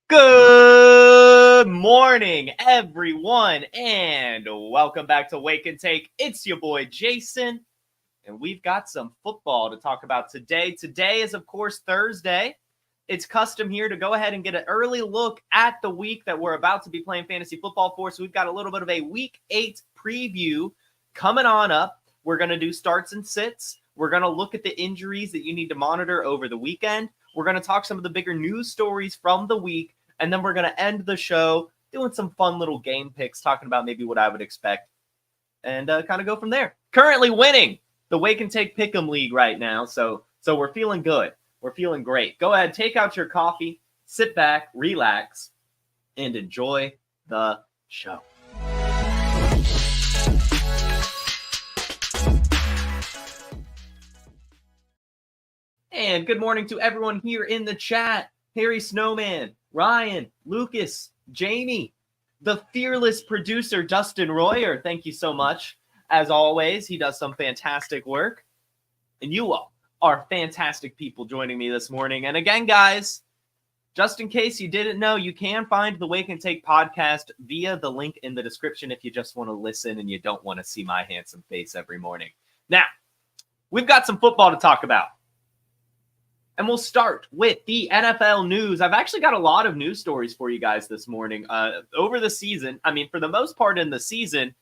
Good morning, everyone, and welcome back to Wake and Take. It's your boy, Jason, and we've got some football to talk about today. Today is, of course, Thursday. It's custom here to go ahead and get an early look at the week that we're about to be playing fantasy football for. So we've got a little bit of a Week 8 preview coming on up. We're going to do starts and sits. We're going to look at the injuries that you need to monitor over the weekend. We're going to talk some of the bigger news stories from the week. And then we're going to end the show doing some fun little game picks, talking about maybe what I would expect, and kind of go from there. Currently winning the Wake and Take Pick'em League right now, so we're feeling good. We're feeling great. Go ahead, take out your coffee, sit back, relax, and enjoy the show. And good morning to everyone here in the chat. Harry Snowman, Ryan, Lucas, Jamie, the fearless producer, Dustin Royer. Thank you so much. As always, he does some fantastic work. And you all are fantastic people joining me this morning. And again, guys, just in case you didn't know, you can find the Wake and Take podcast via the link in the description if you just want to listen and you don't want to see my handsome face every morning. Now, we've got some football to talk about. And we'll start with the NFL news. I've actually got a lot of news stories for you guys this morning. Over the season, I mean, for the most part in the season,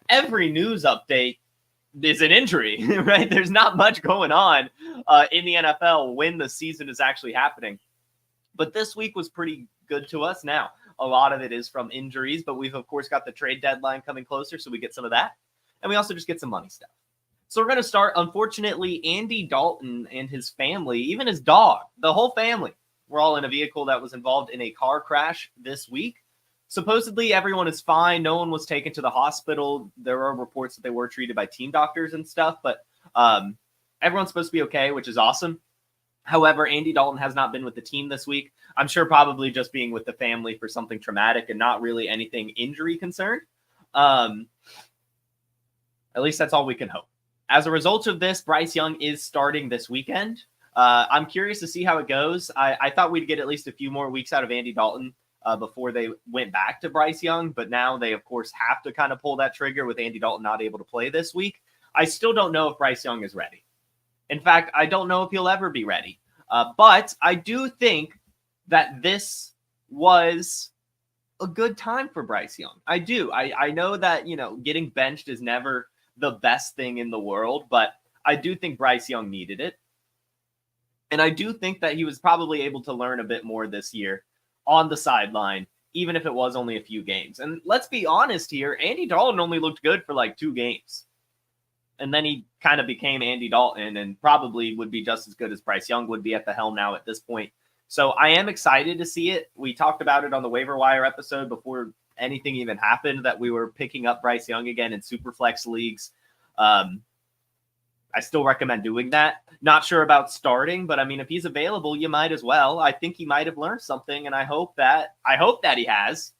every news update is an injury, right? There's not much going on in the NFL when the season is actually happening. But this week was pretty good to us. Now, a lot of it is from injuries, but we've, of course, got the trade deadline coming closer, so we get some of that. And we also just get some money stuff. So we're going to start. Unfortunately, Andy Dalton and his family, even his dog, the whole family, were all in a vehicle that was involved in a car crash this week. Supposedly, everyone is fine. No one was taken to the hospital. There are reports that they were treated by team doctors and stuff, but everyone's supposed to be okay, which is awesome. However, Andy Dalton has not been with the team this week. I'm sure probably just being with the family for something traumatic and not really anything injury concerned. At least that's all we can hope. As a result of this, Bryce Young is starting this weekend. I'm curious to see how it goes. I thought we'd get at least a few more weeks out of Andy Dalton before they went back to Bryce Young, but now they, of course, have to kind of pull that trigger with Andy Dalton not able to play this week. I still don't know if Bryce Young is ready. In fact, I don't know if he'll ever be ready. But I do think that this was a good time for Bryce Young. I do. I know that, getting benched is never the best thing in the world, but I do think Bryce Young needed it. And I do think that he was probably able to learn a bit more this year on the sideline, even if it was only a few games. And let's be honest here, Andy Dalton only looked good for like 2 games. And then he kind of became Andy Dalton and probably would be just as good as Bryce Young would be at the helm now at this point. So I am excited to see it. We talked about it on the waiver wire episode before anything even happened, that we were picking up Bryce Young again in Superflex leagues. I still recommend doing that. Not sure about starting, but I mean, if he's available, you might as well. I think he might have learned something, and I hope that he has.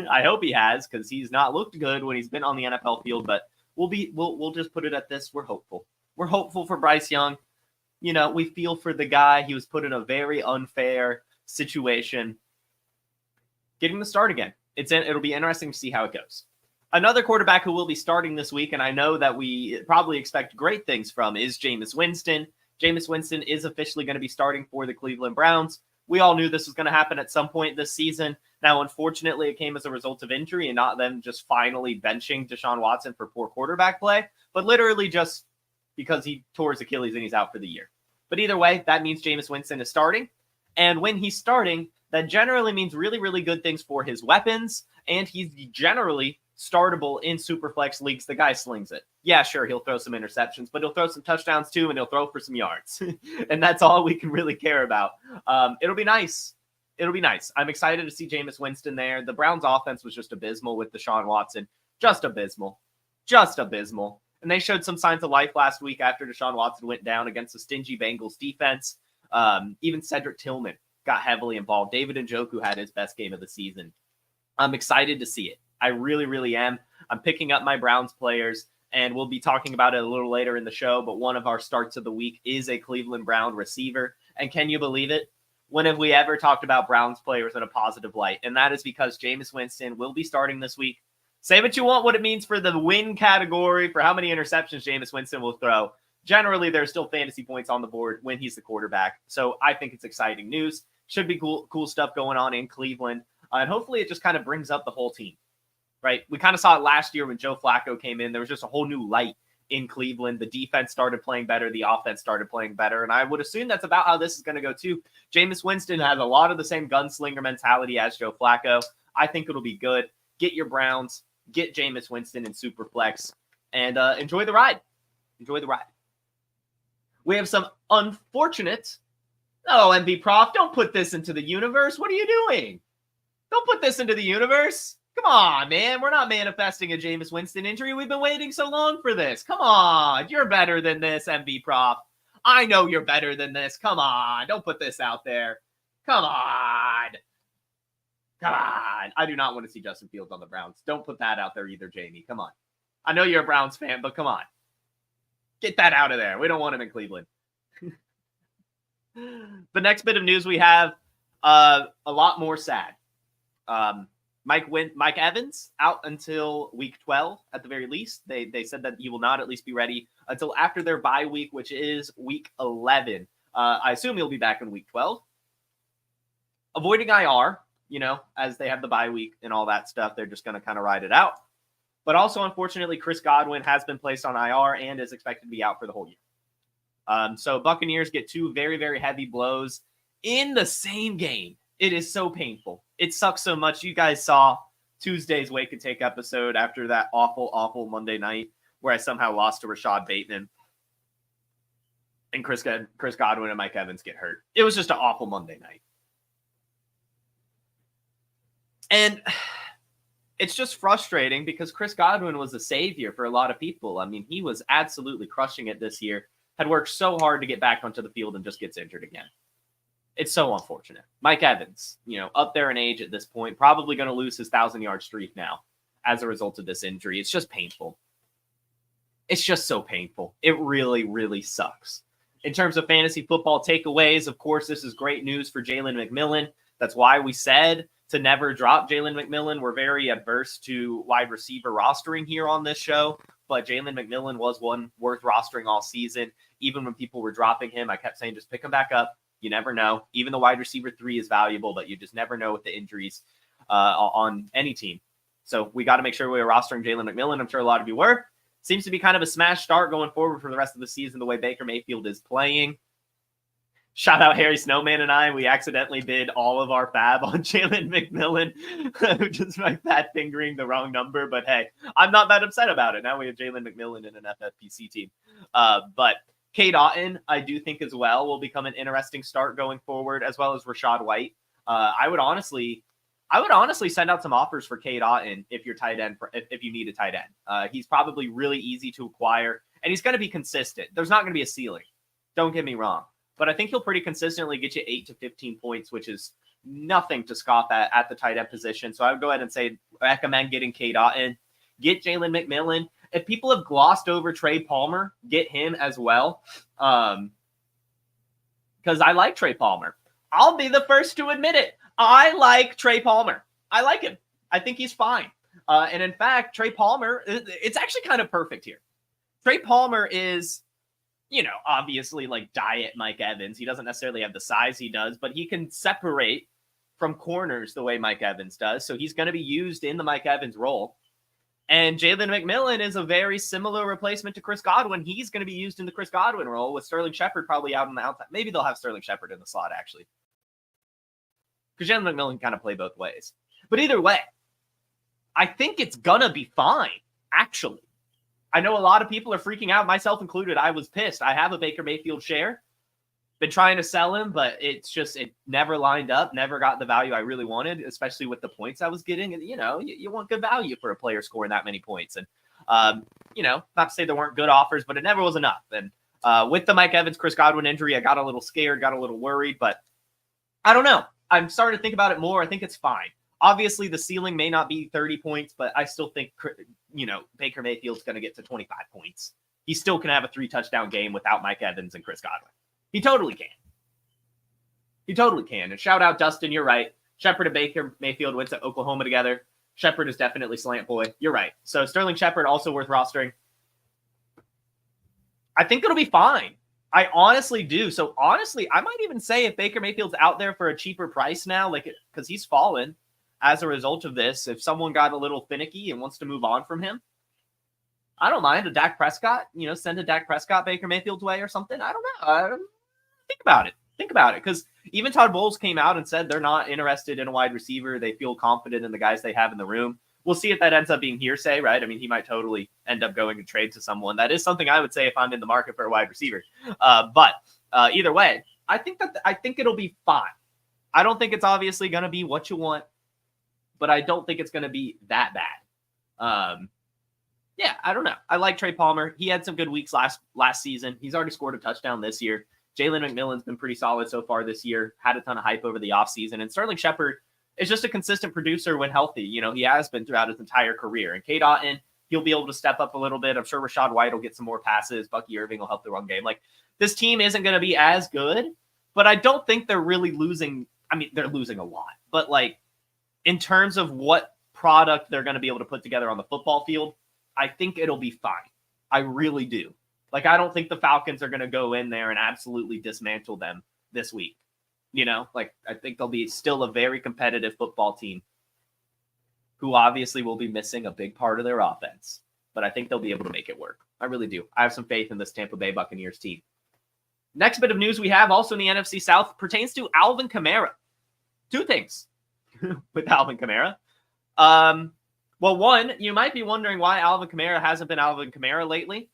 I hope he has, because he's not looked good when he's been on the NFL field. But we'll just put it at this: we're hopeful. We're hopeful for Bryce Young. We feel for the guy. He was put in a very unfair situation. Getting the start again. It'll be interesting to see how it goes. Another quarterback who will be starting this week, and I know that we probably expect great things from, is Jameis Winston. Jameis Winston is officially going to be starting for the Cleveland Browns. We all knew this was going to happen at some point this season. Now, unfortunately, it came as a result of injury and not them just finally benching Deshaun Watson for poor quarterback play, but literally just because he tore his Achilles and he's out for the year. But either way, that means Jameis Winston is starting. And when he's starting, that generally means really, really good things for his weapons, and he's generally startable in Superflex leagues. The guy slings it. Yeah, sure, he'll throw some interceptions, but he'll throw some touchdowns too, and he'll throw for some yards. And that's all we can really care about. It'll be nice. It'll be nice. I'm excited to see Jameis Winston there. The Browns' offense was just abysmal with Deshaun Watson. Just abysmal. Just abysmal. And they showed some signs of life last week after Deshaun Watson went down against the stingy Bengals defense. Even Cedric Tillman got heavily involved. David Njoku had his best game of the season. I'm excited to see it. I really, really am. I'm picking up my Browns players, and we'll be talking about it a little later in the show, but one of our starts of the week is a Cleveland Brown receiver. And can you believe it? When have we ever talked about Browns players in a positive light? And that is because Jameis Winston will be starting this week. Say what you want, what it means for the win category, for how many interceptions Jameis Winston will throw. Generally, there's still fantasy points on the board when he's the quarterback. So I think it's exciting news. Should be cool stuff going on in Cleveland. And hopefully it just kind of brings up the whole team, right? We kind of saw it last year when Joe Flacco came in. There was just a whole new light in Cleveland. The defense started playing better. The offense started playing better. And I would assume that's about how this is going to go too. Jameis Winston has a lot of the same gunslinger mentality as Joe Flacco. I think it'll be good. Get your Browns. Get Jameis Winston in Superflex. And enjoy the ride. Enjoy the ride. We have some unfortunate... Oh, MB Prof, don't put this into the universe. What are you doing? Don't put this into the universe. Come on, man. We're not manifesting a Jameis Winston injury. We've been waiting so long for this. Come on. You're better than this, MB Prof. I know you're better than this. Come on. Don't put this out there. Come on. Come on. I do not want to see Justin Fields on the Browns. Don't put that out there either, Jamie. Come on. I know you're a Browns fan, but come on. Get that out of there. We don't want him in Cleveland. The next bit of news we have, a lot more sad. Mike Evans out until week 12 at the very least. They said that he will not at least be ready until after their bye week, which is week 11. I assume he'll be back in week 12. Avoiding IR, as they have the bye week and all that stuff, they're just going to kind of ride it out. But also, unfortunately, Chris Godwin has been placed on IR and is expected to be out for the whole year. So Buccaneers get two very, very heavy blows in the same game. It is so painful. It sucks so much. You guys saw Tuesday's Wake and Take episode after that awful, awful Monday night where I somehow lost to Rashad Bateman. And Chris Godwin and Mike Evans get hurt. It was just an awful Monday night. And it's just frustrating because Chris Godwin was a savior for a lot of people. I mean, he was absolutely crushing it this year. Had worked so hard to get back onto the field and just gets injured again. It's so unfortunate. Mike Evans, up there in age at this point, probably going to lose his 1,000-yard streak now as a result of this injury. It's just painful. It's just so painful. It really, really sucks. In terms of fantasy football takeaways, of course, this is great news for Jalen McMillan. That's why we said to never drop Jalen McMillan. We're very adverse to wide receiver rostering here on this show, but Jalen McMillan was one worth rostering all season. Even when people were dropping him, I kept saying, just pick him back up. You never know. Even the wide receiver 3 is valuable, but you just never know with the injuries on any team. So we got to make sure we were rostering Jalen McMillan. I'm sure a lot of you were. Seems to be kind of a smash start going forward for the rest of the season, the way Baker Mayfield is playing. Shout out Harry Snowman and I. We accidentally bid all of our fab on Jalen McMillan, just by fat fingering the wrong number. But hey, I'm not that upset about it. Now we have Jalen McMillan in an FFPC team. But Cade Otton, I do think as well, will become an interesting start going forward, as well as Rachaad White. I would honestly send out some offers for Cade Otton if you're tight end, if you need a tight end. He's probably really easy to acquire, and he's going to be consistent. There's not going to be a ceiling. Don't get me wrong. But I think he'll pretty consistently get you 8 to 15 points, which is nothing to scoff at the tight end position. So I would go ahead and say recommend getting Cade Otton. Get Jalen McMillan. If people have glossed over Trey Palmer, get him as well. Because I like Trey Palmer. I'll be the first to admit it. I like Trey Palmer. I like him. I think he's fine. And in fact, Trey Palmer, it's actually kind of perfect here. Trey Palmer is, obviously like diet Mike Evans. He doesn't necessarily have the size he does, but he can separate from corners the way Mike Evans does. So he's going to be used in the Mike Evans role. And Jalen McMillan is a very similar replacement to Chris Godwin. He's going to be used in the Chris Godwin role with Sterling Shepard probably out on the outside. Maybe they'll have Sterling Shepard in the slot, actually. Because Jalen McMillan can kind of play both ways. But either way, I think it's going to be fine, actually. I know a lot of people are freaking out, myself included. I was pissed. I have a Baker Mayfield share. Been trying to sell him, but it never lined up, never got the value I really wanted, especially with the points I was getting. And, you want good value for a player scoring that many points. And, not to say there weren't good offers, but it never was enough. And with the Mike Evans, Chris Godwin injury, I got a little scared, got a little worried, but I don't know. I'm starting to think about it more. I think it's fine. Obviously, the ceiling may not be 30 points, but I still think, Baker Mayfield's going to get to 25 points. He still can have a 3-touchdown game without Mike Evans and Chris Godwin. He totally can. He totally can. And shout out, Dustin, you're right. Shepard and Baker Mayfield went to Oklahoma together. Shepard is definitely slant boy. You're right. So Sterling Shepard also worth rostering. I think it'll be fine. I honestly do. So honestly, I might even say if Baker Mayfield's out there for a cheaper price now, because he's fallen as a result of this, if someone got a little finicky and wants to move on from him, I don't mind a Dak Prescott, send a Dak Prescott Baker Mayfield's way or something. I don't know. Think about it. Because even Todd Bowles came out and said they're not interested in a wide receiver. They feel confident in the guys they have in the room. We'll see if that ends up being hearsay, right? I mean, he might totally end up going to trade to someone. That is something I would say if I'm in the market for a wide receiver. But either way, I think it'll be fine. I don't think it's obviously going to be what you want, but I don't think it's going to be that bad. Yeah, I don't know. I like Trey Palmer. He had some good weeks last season. He's already scored a touchdown this year. Jalen McMillan's been pretty solid so far this year. Had a ton of hype over the offseason. And Sterling Shepard is just a consistent producer when healthy. He has been throughout his entire career. And Cade Otton, he'll be able to step up a little bit. I'm sure Rachaad White will get some more passes. Bucky Irving will help the run game. This team isn't going to be as good, but I don't think they're really losing. I mean, they're losing a lot. But, in terms of what product they're going to be able to put together on the football field, I think it'll be fine. I really do. I don't think the Falcons are going to go in there and absolutely dismantle them this week. I think they'll be still a very competitive football team who obviously will be missing a big part of their offense. But I think they'll be able to make it work. I really do. I have some faith in this Tampa Bay Buccaneers team. Next bit of news we have also in the NFC South pertains to Alvin Kamara. Two things with Alvin Kamara. Well, one, you might be wondering why Alvin Kamara hasn't been Alvin Kamara lately.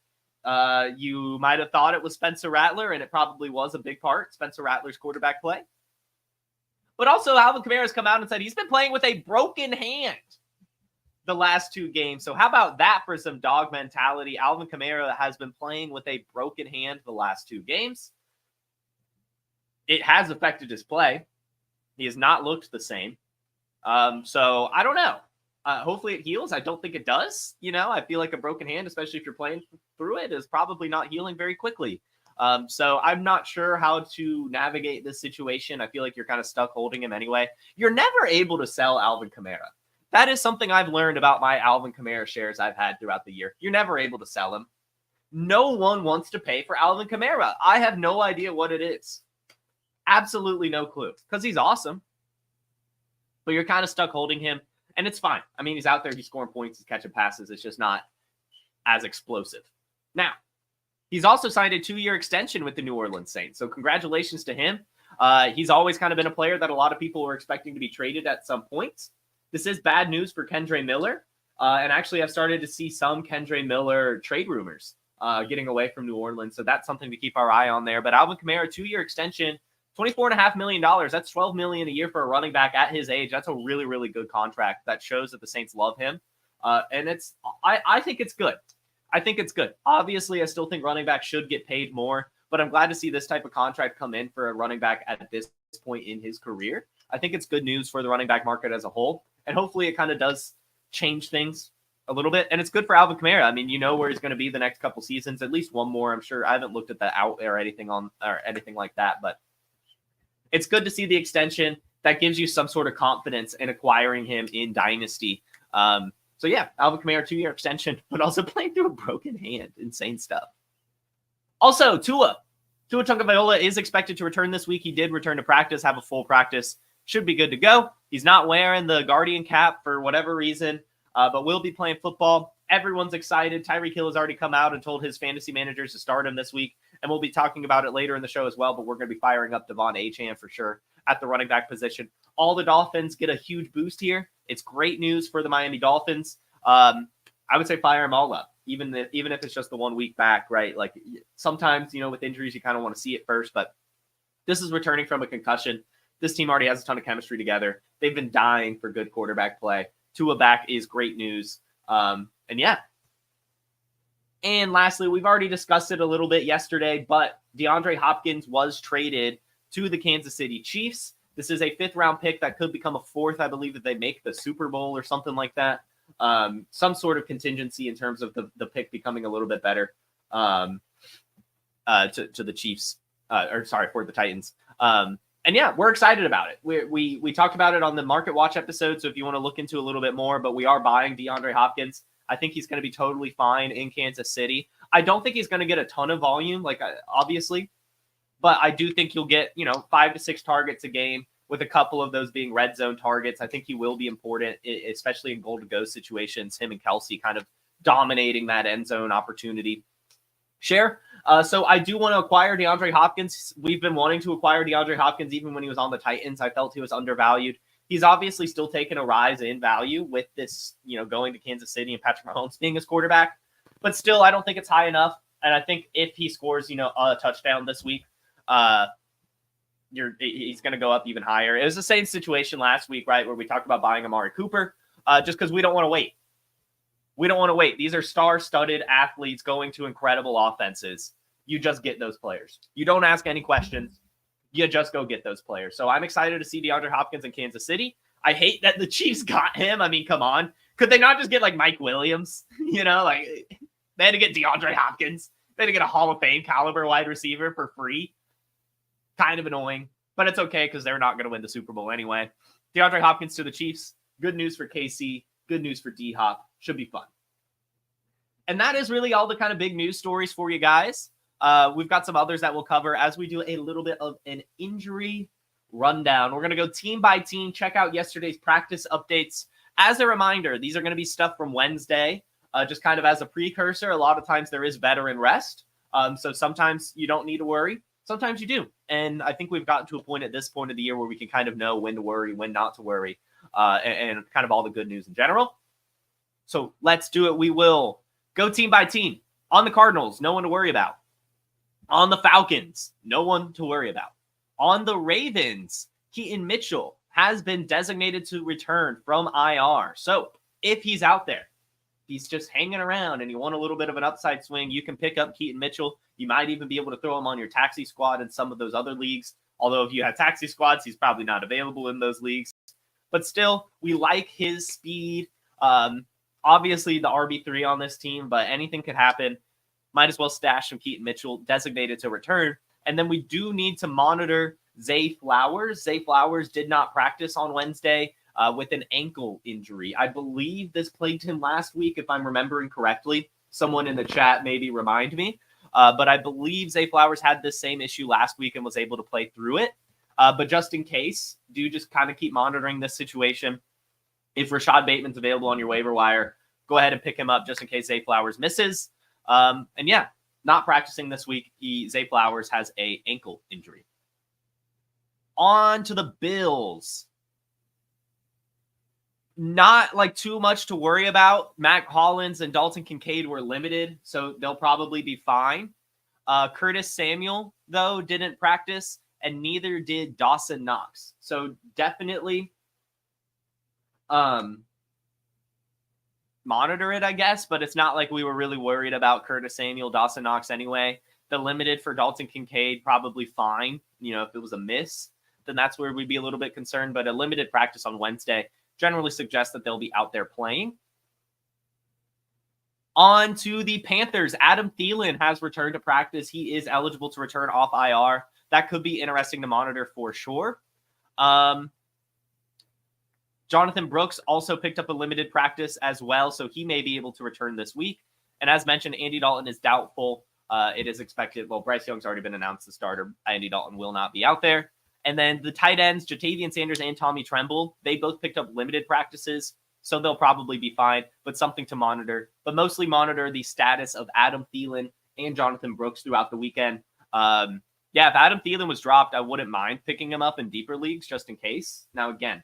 You might have thought it was Spencer Rattler, and it probably was a big part, Spencer Rattler's quarterback play. But also, Alvin Kamara has come out and said he's been playing with a broken hand the last 2 games. So how about that for some dog mentality? Alvin Kamara has been playing with a broken hand the last 2 games. It has affected his play. He has not looked the same. So I don't know. Hopefully it heals. I don't think it does. I feel like a broken hand, especially if you're playing through it, is probably not healing very quickly. So I'm not sure how to navigate this situation. I feel like you're kind of stuck holding him anyway. You're never able to sell Alvin Kamara. That is something I've learned about my Alvin Kamara shares I've had throughout the year. You're never able to sell him. No one wants to pay for Alvin Kamara. I have no idea what it is. Absolutely no clue. Because he's awesome. But you're kind of stuck holding him. And it's fine. I mean, he's out there. He's scoring points. He's catching passes. It's just not as explosive. Now, he's also signed a 2-year extension with the New Orleans Saints. So congratulations to him. He's always kind of been a player that a lot of people were expecting to be traded at some point. This is bad news for Kendre Miller. And actually, I've started to see some Kendre Miller trade rumors getting away from New Orleans. So that's something to keep our eye on there. But Alvin Kamara, 2-year extension. $24.5 million. That's $12 million a year for a running back at his age. That's a really, really good contract. That shows that the Saints love him. And I think it's good. I think it's good. Obviously, I still think running backs should get paid more, but I'm glad to see this type of contract come in for a running back at this point in his career. I think it's good news for the running back market as a whole. And hopefully it kind of does change things a little bit. And it's good for Alvin Kamara. I mean, where he's going to be the next couple seasons, at least one more. I'm sure I haven't looked at that out or anything like that, but it's good to see the extension. That gives you some sort of confidence in acquiring him in Dynasty. So yeah, Alvin Kamara, 2-year extension, but also playing through a broken hand. Insane stuff. Also, Tua Tagovailoa is expected to return this week. He did return to practice, have a full practice. Should be good to go. He's not wearing the Guardian cap for whatever reason, but will be playing football. Everyone's excited. Tyreek Hill has already come out and told his fantasy managers to start him this week. And we'll be talking about it later in the show as well, but we're going to be firing up Devon Achane for sure at the running back position. All the Dolphins get a huge boost here. It's great news for the Miami Dolphins. I would say fire them all up, even if it's just the 1 week back, right? Sometimes, with injuries, you kind of want to see it first, but this is returning from a concussion. This team already has a ton of chemistry together. They've been dying for good quarterback play. Tua back is great news. And yeah. And lastly, we've already discussed it a little bit yesterday, but DeAndre Hopkins was traded to the Kansas City Chiefs. This is a 5th-round pick that could become a 4th, I believe, if they make the Super Bowl or something like that. Some sort of contingency in terms of the pick becoming a little bit better to the Chiefs, for the Titans. And yeah, we're excited about it. We talked about it on the Market Watch episode, so if you want to look into a little bit more, but we are buying DeAndre Hopkins. I think he's going to be totally fine in Kansas City. I don't think he's going to get a ton of volume, obviously, but I do think he'll get 5 to 6 targets a game, with a couple of those being red zone targets. I think he will be important, especially in goal to go situations. Him and Kelsey kind of dominating that end zone opportunity share. So I do want to acquire DeAndre Hopkins. We've been wanting to acquire DeAndre Hopkins even when he was on the Titans. I felt he was undervalued. He's obviously still taking a rise in value with this, going to Kansas City and Patrick Mahomes being his quarterback. But still, I don't think it's high enough. And I think if he scores, a touchdown this week, he's going to go up even higher. It was the same situation last week, right, where we talked about buying Amari Cooper, just because we don't want to wait. We don't want to wait. These are star-studded athletes going to incredible offenses. You just get those players. You don't ask any questions. You just go get those players. So I'm excited to see DeAndre Hopkins in Kansas City. I hate that the Chiefs got him. I mean, come on. Could they not just get Mike Williams? They had to get DeAndre Hopkins. They had to get a Hall of Fame caliber wide receiver for free. Kind of annoying, but it's okay because they're not going to win the Super Bowl anyway. DeAndre Hopkins to the Chiefs. Good news for KC. Good news for D-Hop. Should be fun. And that is really all the kind of big news stories for you guys. We've got some others that we'll cover as we do a little bit of an injury rundown. We're going to go team by team, check out yesterday's practice updates. As a reminder, these are going to be stuff from Wednesday, just kind of as a precursor. A lot of times there is veteran rest. So sometimes you don't need to worry. Sometimes you do. And I think we've gotten to a point at this point of the year where we can kind of know when to worry, when not to worry, and kind of all the good news in general. So let's do it. We will go team by team. On the Cardinals, no one to worry about. On the Falcons, no one to worry about. On the Ravens, Keaton Mitchell has been designated to return from IR. So if he's out there, he's just hanging around and you want a little bit of an upside swing, you can pick up Keaton Mitchell. You might even be able to throw him on your taxi squad in some of those other leagues. Although if you have taxi squads, he's probably not available in those leagues. But still, we like his speed. Obviously, the RB3 on this team, but anything could happen. Might as well stash some Keaton Mitchell designated to return. And then we do need to monitor Zay Flowers. Zay Flowers did not practice on Wednesday with an ankle injury. I believe this plagued him last week, if I'm remembering correctly. Someone in the chat maybe remind me. But I believe Zay Flowers had this same issue last week and was able to play through it. But just in case, do just kind of keep monitoring this situation. If Rashad Bateman's available on your waiver wire, go ahead and pick him up just in case Zay Flowers misses. And yeah, not practicing this week. Zay Flowers has an ankle injury. On to the Bills. Not too much to worry about. Mac Hollins and Dalton Kincaid were limited, so they'll probably be fine. Curtis Samuel, though, didn't practice, and neither did Dawson Knox. So definitely monitor it, I guess, but it's not like we were really worried about Curtis Samuel, Dawson Knox anyway. The limited for Dalton Kincaid, probably fine. If it was a miss, then that's where we'd be a little bit concerned. But a limited practice on Wednesday generally suggests that they'll be out there playing. On to the Panthers. Adam Thielen has returned to practice. He is eligible to return off IR. That could be interesting to monitor for sure. Jonathan Brooks also picked up a limited practice as well, so he may be able to return this week. And as mentioned, Andy Dalton is doubtful. It is expected. Well, Bryce Young's already been announced the starter. Andy Dalton will not be out there. And then the tight ends, Jatavian Sanders and Tommy Tremble, they both picked up limited practices, so they'll probably be fine, but something to monitor. But mostly monitor the status of Adam Thielen and Jonathan Brooks throughout the weekend. If Adam Thielen was dropped, I wouldn't mind picking him up in deeper leagues just in case. Now, again,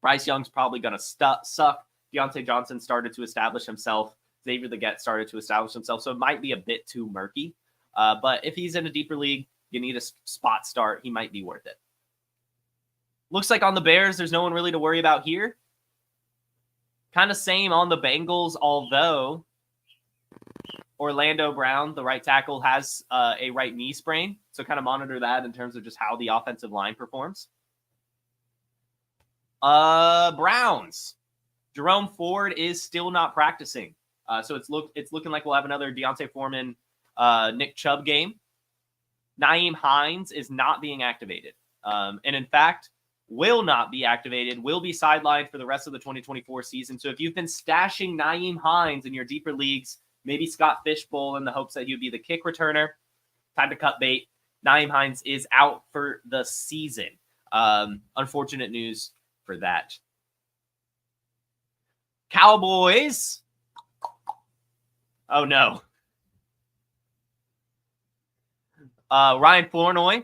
Bryce Young's probably going to suck. Deontay Johnson started to establish himself. Xavier Legette started to establish himself, so it might be a bit too murky. But if he's in a deeper league, you need a spot start, he might be worth it. Looks like on the Bears, there's no one really to worry about here. Kind of same on the Bengals, although Orlando Brown, the right tackle, has a right knee sprain. So kind of monitor that in terms of just how the offensive line performs. Browns. Jerome Ford is still not practicing. So it's looking like we'll have another Deontay Foreman, Nick Chubb game. Nyheim Hines is not being activated. And in fact, will not be activated, will be sidelined for the rest of the 2024 season. So if you've been stashing Nyheim Hines in your deeper leagues, maybe Scott Fishbowl in the hopes that he'd be the kick returner, time to cut bait. Nyheim Hines is out for the season. Unfortunate news for that. Cowboys. Oh, no. Ryan Flournoy.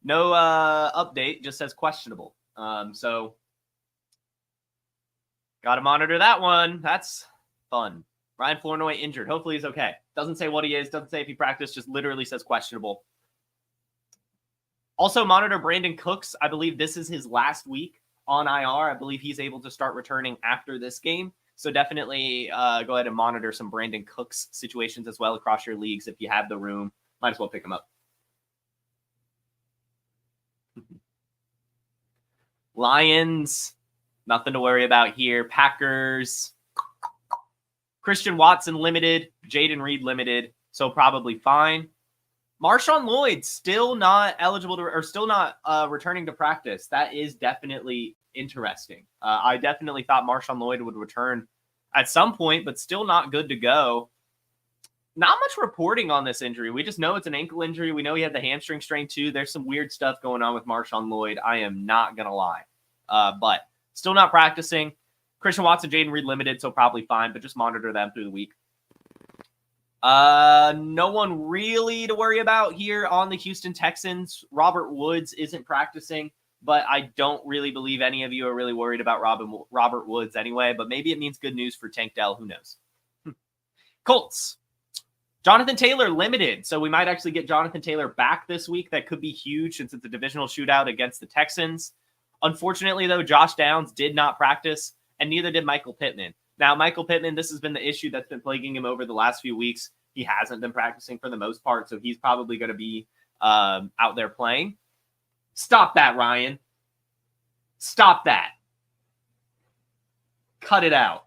No update. Just says questionable. So got to monitor that one. That's fun. Ryan Flournoy injured. Hopefully he's okay. Doesn't say what he is. Doesn't say if he practiced. Just literally says questionable. Also monitor Brandon Cooks. I believe this is his last week on IR. I believe he's able to start returning after this game. So definitely go ahead and monitor some Brandon Cooks situations as well across your leagues. If you have the room, might as well pick him up. Lions, nothing to worry about here. Packers, Christian Watson limited, Jaden Reed limited, so probably fine. Marshawn Lloyd still not eligible to, or still not returning to practice. That is definitely interesting. I definitely thought Marshawn Lloyd would return at some point, but still not good to go. Not much reporting on this injury. We just know it's an ankle injury. We know he had the hamstring strain too. There's some weird stuff going on with Marshawn Lloyd. I am not going to lie. But still not practicing. Christian Watson, Jaden Reed limited, so probably fine, but just monitor them through the week. No one really to worry about here on the Houston Texans. Robert Woods isn't practicing, but I don't really believe any of you are really worried about Robert Woods anyway, but maybe it means good news for Tank Dell. Who knows? Colts. Jonathan Taylor limited, so we might actually get Jonathan Taylor back this week. That could be huge since it's a divisional shootout against the Texans. Unfortunately, though, Josh Downs did not practice, and neither did Michael Pittman. Now, Michael Pittman, this has been the issue that's been plaguing him over the last few weeks. He hasn't been practicing for the most part, so he's probably going to be out there playing. Stop that, Ryan. Stop that. Cut it out.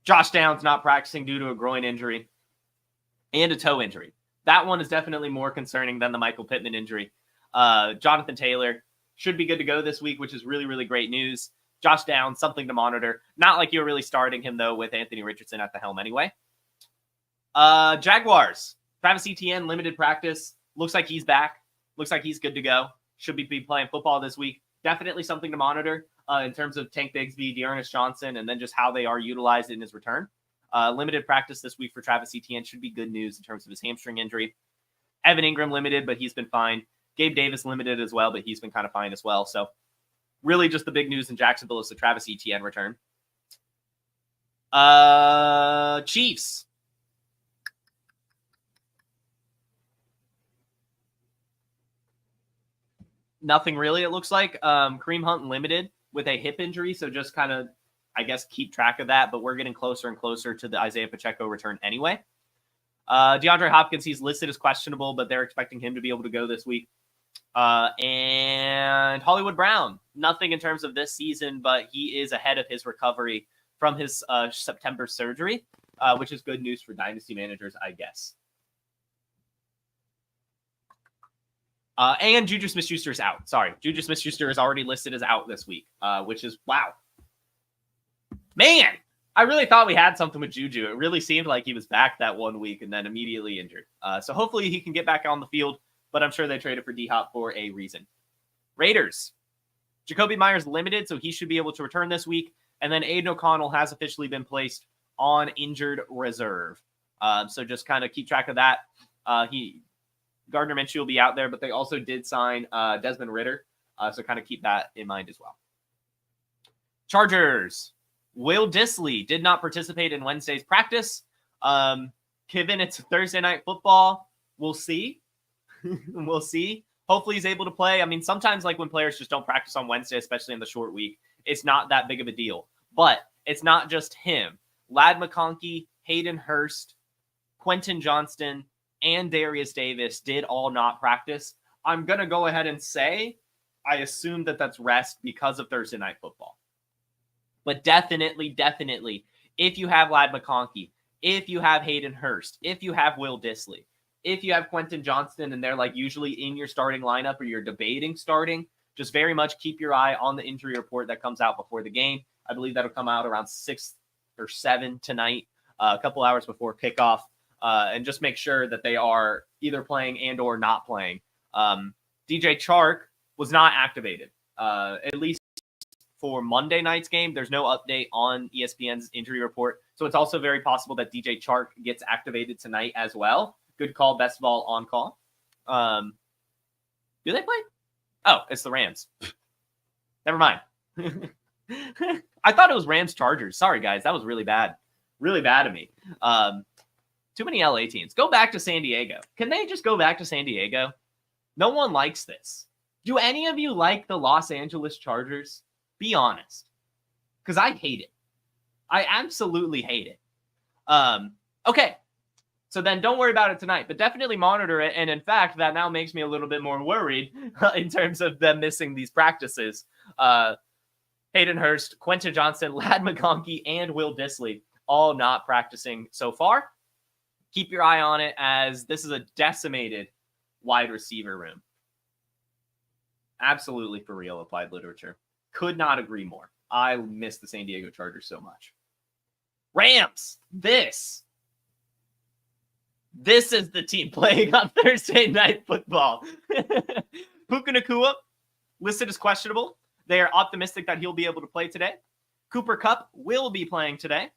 Josh Downs not practicing due to a groin injury and a toe injury. That one is definitely more concerning than the Michael Pittman injury. Jonathan Taylor should be good to go this week, which is really, really great news. Josh Downs, something to monitor. Not like you're really starting him, though, with Anthony Richardson at the helm anyway. Jaguars. Travis Etienne, limited practice. Looks like he's back. Looks like he's good to go. Should be playing football this week. Definitely something to monitor in terms of Tank Bigsby, Dearness Johnson, and then just how they are utilized in his return. Limited practice this week for Travis Etienne should be good news in terms of his hamstring injury. Evan Ingram limited, but he's been fine. Gabe Davis limited as well, but he's been kind of fine as well. So really just the big news in Jacksonville is the Travis Etienne return. Chiefs. Nothing really, it looks like. Kareem Hunt limited with a hip injury, so just kind of, I guess, keep track of that, but we're getting closer and closer to the Isaiah Pacheco return anyway. DeAndre Hopkins, he's listed as questionable, but they're expecting him to be able to go this week. And Hollywood Brown, nothing in terms of this season, but he is ahead of his recovery from his September surgery, which is good news for dynasty managers, I guess. And Juju Smith-Schuster is out. Sorry, Juju Smith-Schuster is already listed as out this week, which is, wow. Man, I really thought we had something with Juju. It really seemed like he was back that 1 week and then immediately injured. So hopefully he can get back on the field, but I'm sure they traded for D-Hop for a reason. Raiders. Jacoby Myers limited, so he should be able to return this week. And then Aiden O'Connell has officially been placed on injured reserve. So just kind of keep track of that. Gardner Minshew will be out there, but they also did sign Desmond Ridder. So kind of keep that in mind as well. Chargers. Will Dissly did not participate in Wednesday's practice. Given it's Thursday night football, we'll see. We'll see. Hopefully he's able to play. I mean, sometimes like when players just don't practice on Wednesday, especially in the short week, it's not that big of a deal. But it's not just him. Ladd McConkey, Hayden Hurst, Quentin Johnston, and Darius Davis did all not practice. I'm going to go ahead and say I assume that that's rest because of Thursday Night Football. But definitely, if you have Ladd McConkey, if you have Hayden Hurst, if you have Will Dissly, if you have Quentin Johnston, and they're like usually in your starting lineup or you're debating starting, just very much keep your eye on the injury report that comes out before the game. I believe that'll come out around 6 or 7 tonight, a couple hours before kickoff, and just make sure that they are either playing and or not playing. DJ Chark was not activated, at least for Monday night's game. There's no update on ESPN's injury report, so it's also very possible that DJ Chark gets activated tonight as well. Good call, best ball on call. Do they play? Oh, it's the Rams. Never mind. I thought it was Rams Chargers. Sorry, guys. That was really bad. Really bad of me. Too many LA teams. Go back to San Diego. Can they just go back to San Diego? No one likes this. Do any of you like the Los Angeles Chargers? Be honest. Because I hate it. I absolutely hate it. Okay. So then don't worry about it tonight, but definitely monitor it. And in fact, that now makes me a little bit more worried in terms of them missing these practices. Hayden Hurst, Quentin Johnston, Ladd McConkey, and Will Dissly all not practicing so far. Keep your eye on it, as this is a decimated wide receiver room. Absolutely for real, Applied Literature. Could not agree more. I miss the San Diego Chargers so much. Rams, this is the team playing on Thursday Night Football. Puka Nacua, listed as questionable. They are optimistic that he'll be able to play today. Cooper Kupp will be playing today,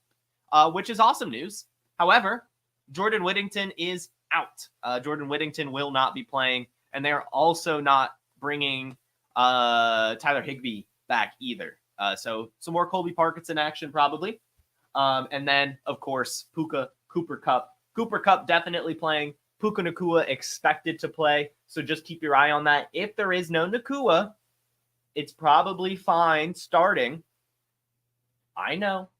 which is awesome news. However, Jordan Whittington is out. Jordan Whittington will not be playing, and they're also not bringing Tyler Higbee back either. So some more Colby Parkinson action probably. And then, of course, Cooper Kupp. Cooper Kupp definitely playing. Puka Nacua expected to play, so just keep your eye on that. If there is no Nacua, it's probably fine starting. I know.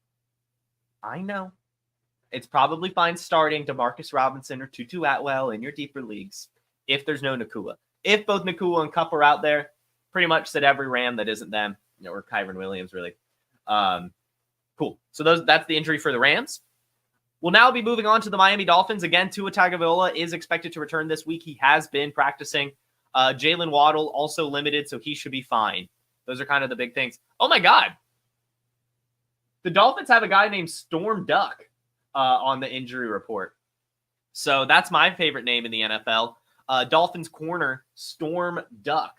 It's probably fine starting DeMarcus Robinson or Tutu Atwell in your deeper leagues if there's no Nacua. If both Nacua and Kupp are out there, pretty much said every Ram that isn't them, or Kyron Williams, really. Cool. So that's the injury for the Rams. We'll now be moving on to the Miami Dolphins. Again, Tua Tagovailoa is expected to return this week. He has been practicing. Jalen Waddle also limited, so he should be fine. Those are kind of the big things. Oh, my God. The Dolphins have a guy named Storm Duck on the injury report. So that's my favorite name in the NFL. Dolphins corner, Storm Duck.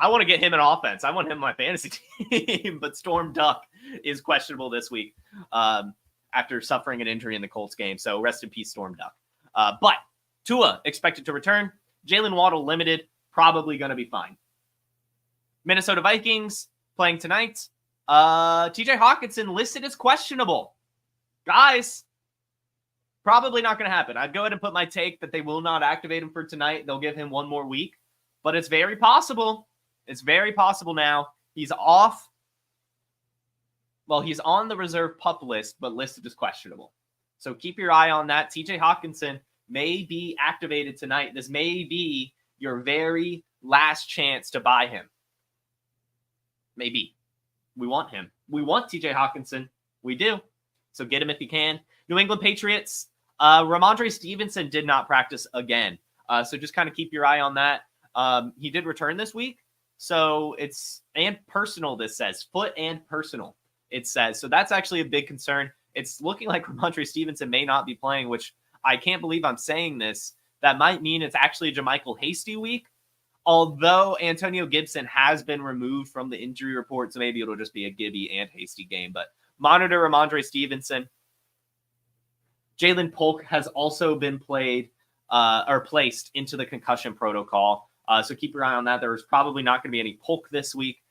I want to get him an offense. I want him on my fantasy team, but Storm Duck is questionable this week after suffering an injury in the Colts game. So rest in peace, Storm Duck. But Tua expected to return. Jalen Waddle limited, probably going to be fine. Minnesota Vikings playing tonight. TJ Hockenson listed as questionable. Guys, probably not going to happen. I'd go ahead and put my take that they will not activate him for tonight. They'll give him one more week, but it's very possible. It's very possible now. He's off. Well, he's on the reserve PUP list, but listed as questionable. So keep your eye on that. TJ Hockenson may be activated tonight. This may be your very last chance to buy him. Maybe. We want him. We want TJ Hockenson. We do. So get him if you can. New England Patriots. Ramondre Stevenson did not practice again. So just kind of keep your eye on that. He did return this week. So it's, and personal, this says. Foot and personal, it says. So that's actually a big concern. It's looking like Ramondre Stevenson may not be playing, which I can't believe I'm saying this. That might mean it's actually a JaMychal Hasty week. Although Antonio Gibson has been removed from the injury report, so maybe it'll just be a Gibby and Hasty game. But monitor Ramondre Stevenson. Jalen Polk has also been placed into the concussion protocol. So keep your eye on that. There's probably not going to be any Polk this week.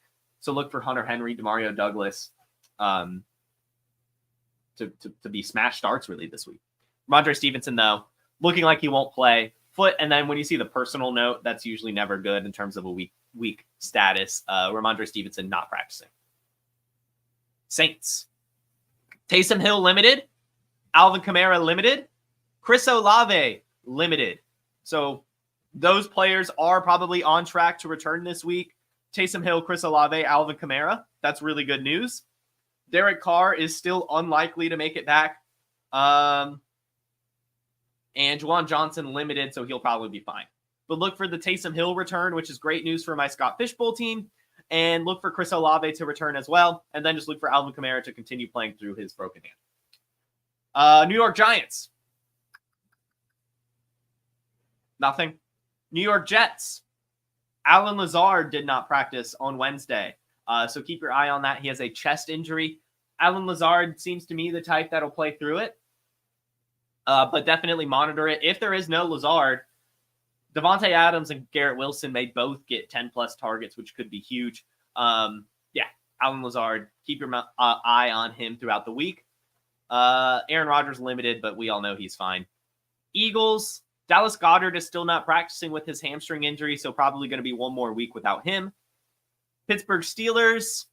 So look for Hunter Henry, Demario Douglas to be smash starts really this week. Ramondre Stevenson, though, looking like he won't play. Foot, and then when you see the personal note, that's usually never good in terms of a weak status. Ramondre Stevenson not practicing. Saints. Taysom Hill limited. Alvin Kamara limited. Chris Olave limited. So Those players are probably on track to return this week. Taysom Hill, Chris Olave, Alvin Kamara. That's really good news. Derek Carr is still unlikely to make it back. And Juwan Johnson limited, so he'll probably be fine. But look for the Taysom Hill return, which is great news for my Scott Fishbowl team. And look for Chris Olave to return as well. And then just look for Alvin Kamara to continue playing through his broken hand. New York Giants. Nothing. New York Jets. Allen Lazard did not practice on Wednesday. So keep your eye on that. He has a chest injury. Allen Lazard seems to me the type that'll play through it. But definitely monitor it. If there is no Lazard, Devontae Adams and Garrett Wilson may both get 10-plus targets, which could be huge. Allen Lazard, keep your eye on him throughout the week. Aaron Rodgers limited, but we all know he's fine. Eagles, Dallas Goedert is still not practicing with his hamstring injury, so probably going to be one more week without him. Pittsburgh Steelers,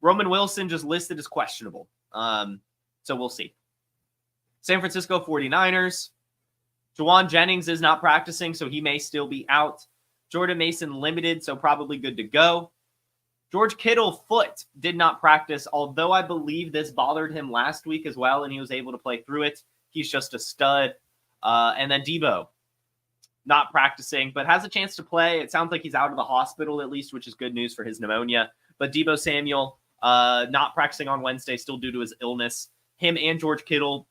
Roman Wilson just listed as questionable. So we'll see. San Francisco 49ers, Jawan Jennings is not practicing, so he may still be out. Jordan Mason limited, so probably good to go. George Kittle foot did not practice, although I believe this bothered him last week as well, and he was able to play through it. He's just a stud. And then Debo, not practicing, but has a chance to play. It sounds like he's out of the hospital at least, which is good news for his pneumonia. But Debo Samuel, not practicing on Wednesday, still due to his illness. Him and George Kittle,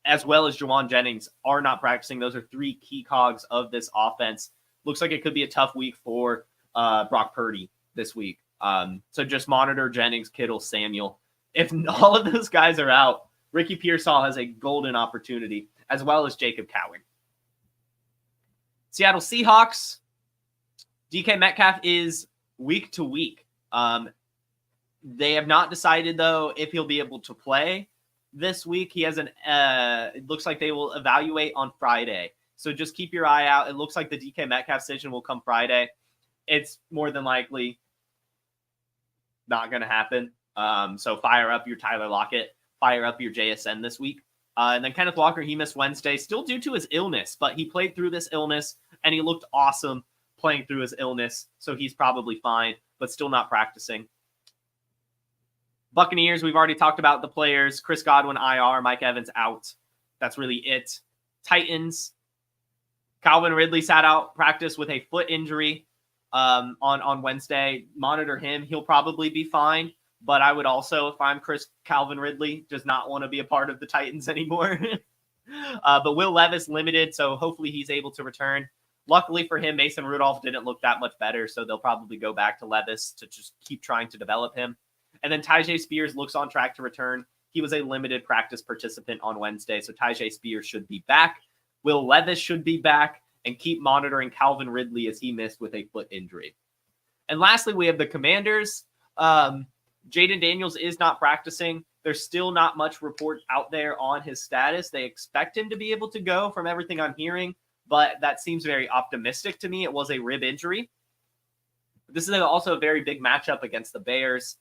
as well as Jawan Jennings, are not practicing. Those are three key cogs of this offense. Looks like it could be a tough week for Brock Purdy this week. So just monitor Jennings, Kittle, Samuel. If all of those guys are out, Ricky Pearsall has a golden opportunity, as well as Jacob Cowing. Seattle Seahawks, DK Metcalf is week to week. They have not decided, though, if he'll be able to play this week. He has it looks like they will evaluate on Friday. So just keep your eye out. It looks like the DK Metcalf decision will come Friday. It's more than likely not going to happen. So fire up your Tyler Lockett, fire up your JSN this week. And then Kenneth Walker, he missed Wednesday, still due to his illness, but he played through this illness, and he looked awesome playing through his illness, so he's probably fine, but still not practicing. Buccaneers, we've already talked about the players. Chris Godwin, IR, Mike Evans out. That's really it. Titans, Calvin Ridley sat out practice with a foot injury on Wednesday. Monitor him. He'll probably be fine. But I would also, if I'm Calvin Ridley, does not want to be a part of the Titans anymore. But Will Levis limited, so hopefully he's able to return. Luckily for him, Mason Rudolph didn't look that much better, so they'll probably go back to Levis to just keep trying to develop him. And then Tyjae Spears looks on track to return. He was a limited practice participant on Wednesday, so Tyjae Spears should be back. Will Levis should be back, and keep monitoring Calvin Ridley as he missed with a foot injury. And lastly, we have the Commanders. Jaden Daniels is not practicing. There's still not much report out there on his status. They expect him to be able to go from everything I'm hearing, but that seems very optimistic to me. It was a rib injury. This is also a very big matchup against the Bears.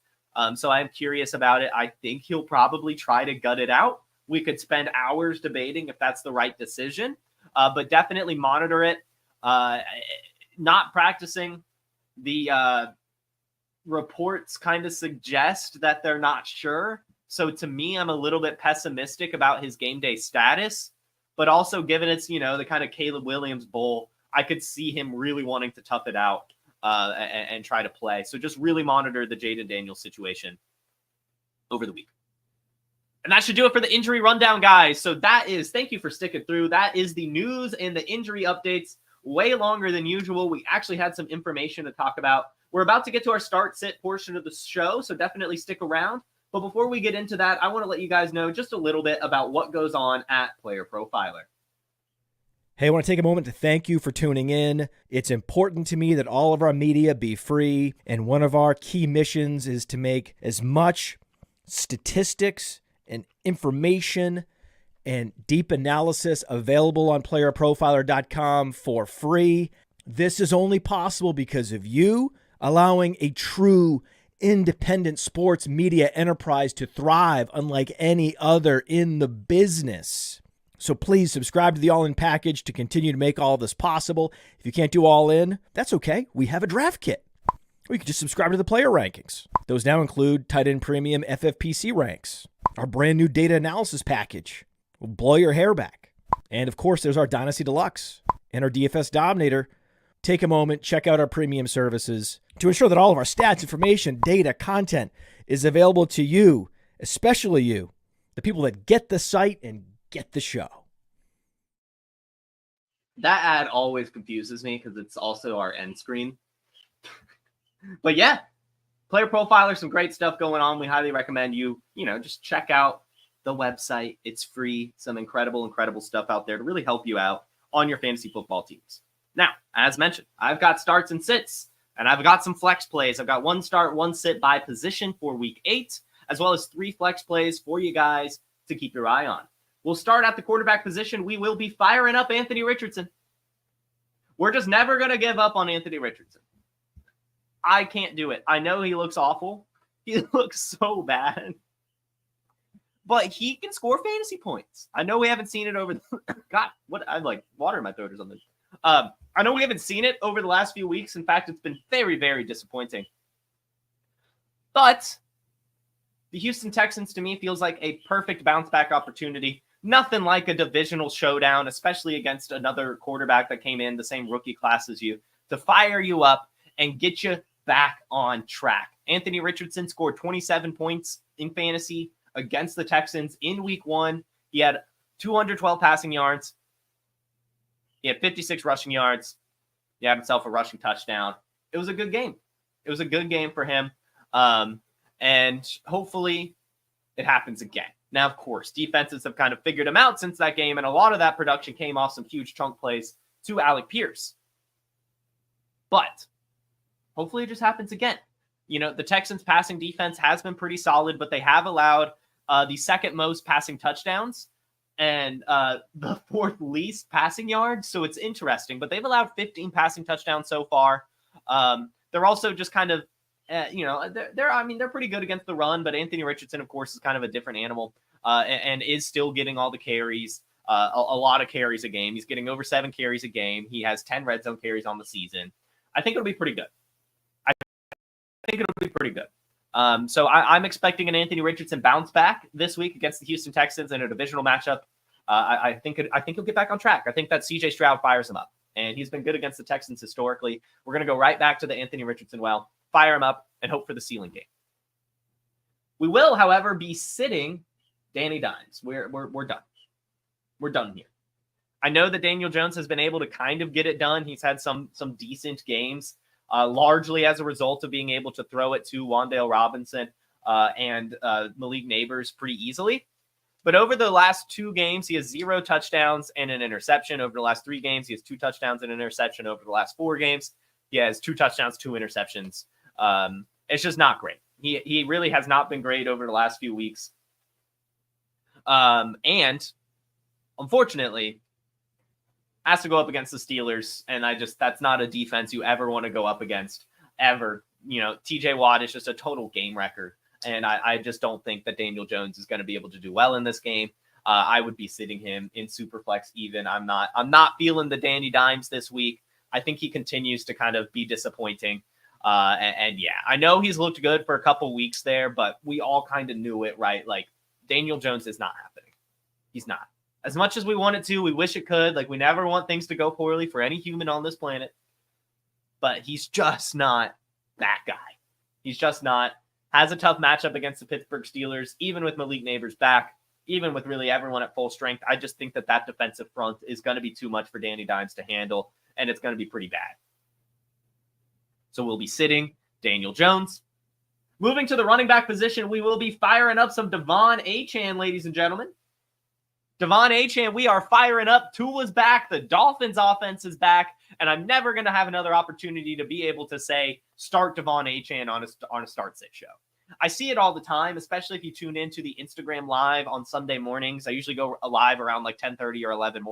So I'm curious about it. I think he'll probably try to gut it out. We could spend hours debating if that's the right decision, but definitely monitor it. Not practicing, the reports kind of suggest that they're not sure. So to me, I'm a little bit pessimistic about his game day status, but also given it's, the kind of Caleb Williams bowl, I could see him really wanting to tough it out and try to play. So just really monitor the Jaden Daniels situation over the week. And that should do it for the injury rundown, guys. So thank you for sticking through. That is the news and the injury updates. Way longer than usual. We actually had some information to talk about. We're about to get to our start-sit portion of the show, so definitely stick around. But before we get into that, I want to let you guys know just a little bit about what goes on at Player Profiler. Hey, I want to take a moment to thank you for tuning in. It's important to me that all of our media be free, and one of our key missions is to make as much statistics and information and deep analysis available on PlayerProfiler.com for free. This is only possible because of you allowing a true independent sports media enterprise to thrive unlike any other in the business. So please subscribe to the All In package to continue to make all of this possible. If you can't do All In, that's okay. We have a draft kit. Or you can just subscribe to the player rankings. Those now include tight end premium FFPC ranks, our brand new data analysis package will blow your hair back. And of course, there's our Dynasty Deluxe and our DFS Dominator. Take a moment, check out our premium services to ensure that all of our stats, information, data, content is available to you, especially you, the people that get the site and get the show. That ad always confuses me because it's also our end screen. But yeah, Player Profiler, some great stuff going on. We highly recommend you, just check out the website. It's free. Some incredible stuff out there to really help you out on your fantasy football teams. Now, as mentioned, I've got starts and sits, and I've got some flex plays. I've got 1 start, 1 sit by position for week 8, as well as 3 flex plays for you guys to keep your eye on. We'll start at the quarterback position. We will be firing up Anthony Richardson. We're just never going to give up on Anthony Richardson. I can't do it. I know he looks awful. He looks so bad. But he can score fantasy points. I know we haven't seen it over the... God, what? I'm like water in my throat or something. I know we haven't seen it over the last few weeks. In fact, it's been very, very disappointing. But the Houston Texans, to me, feels like a perfect bounce-back opportunity. Nothing like a divisional showdown, especially against another quarterback that came in the same rookie class as you, to fire you up and get you back on track. Anthony Richardson scored 27 points in fantasy against the Texans in week 1. He had 212 passing yards. He had 56 rushing yards. He had himself a rushing touchdown. It was a good game. It was a good game for him. And hopefully it happens again. Now, of course, defenses have kind of figured him out since that game, and a lot of that production came off some huge chunk plays to Alec Pierce. But hopefully it just happens again. The Texans' passing defense has been pretty solid, but they have allowed the second most passing touchdowns and the 4th least passing yards. So it's interesting, but they've allowed 15 passing touchdowns so far. They're also just kind of, they're pretty good against the run, but Anthony Richardson, of course, is kind of a different animal and is still getting all the carries, a lot of carries a game. He's getting over 7 carries a game. He has 10 red zone carries on the season. I think it'll be pretty good. So I'm expecting an Anthony Richardson bounce back this week against the Houston Texans in a divisional matchup. I think he'll get back on track. I think that CJ Stroud fires him up, and he's been good against the Texans historically. We're going to go right back to the Anthony Richardson well, fire him up, and hope for the ceiling game. We will, however, be sitting Danny Dimes. We're done. We're done here. I know that Daniel Jones has been able to kind of get it done. He's had some decent games, largely as a result of being able to throw it to Wan'Dale Robinson and Malik Neighbors pretty easily. But over the last 2 games, he has 0 touchdowns and an interception. Over the last 3 games, he has 2 touchdowns and an interception. Over the last 4 games, he has 2 touchdowns, 2 interceptions. It's just not great. He really has not been great over the last few weeks. And unfortunately, has to go up against the Steelers. And that's not a defense you ever want to go up against ever. TJ Watt is just a total game wrecker. And I just don't think that Daniel Jones is going to be able to do well in this game. I would be sitting him in Superflex even. I'm not feeling the Danny Dimes this week. I think he continues to kind of be disappointing. And yeah, I know he's looked good for a couple weeks there, but we all kind of knew it, right? Like, Daniel Jones is not happening. He's not. As much as we want it to, we wish it could. Like, we never want things to go poorly for any human on this planet. But he's just not that guy. He's just not. Has a tough matchup against the Pittsburgh Steelers, even with Malik Neighbors back, even with really everyone at full strength. I just think that defensive front is going to be too much for Danny Dimes to handle, and it's going to be pretty bad. So we'll be sitting Daniel Jones. Moving to the running back position, we will be firing up some Devon Achane, ladies and gentlemen. Devon Achane, we are firing up. Tua's back. The Dolphins offense is back. And I'm never going to have another opportunity to be able to say, start Devon Achane on a start-sit show. I see it all the time, especially if you tune into the Instagram live on Sunday mornings. I usually go live around like 10:30 or 11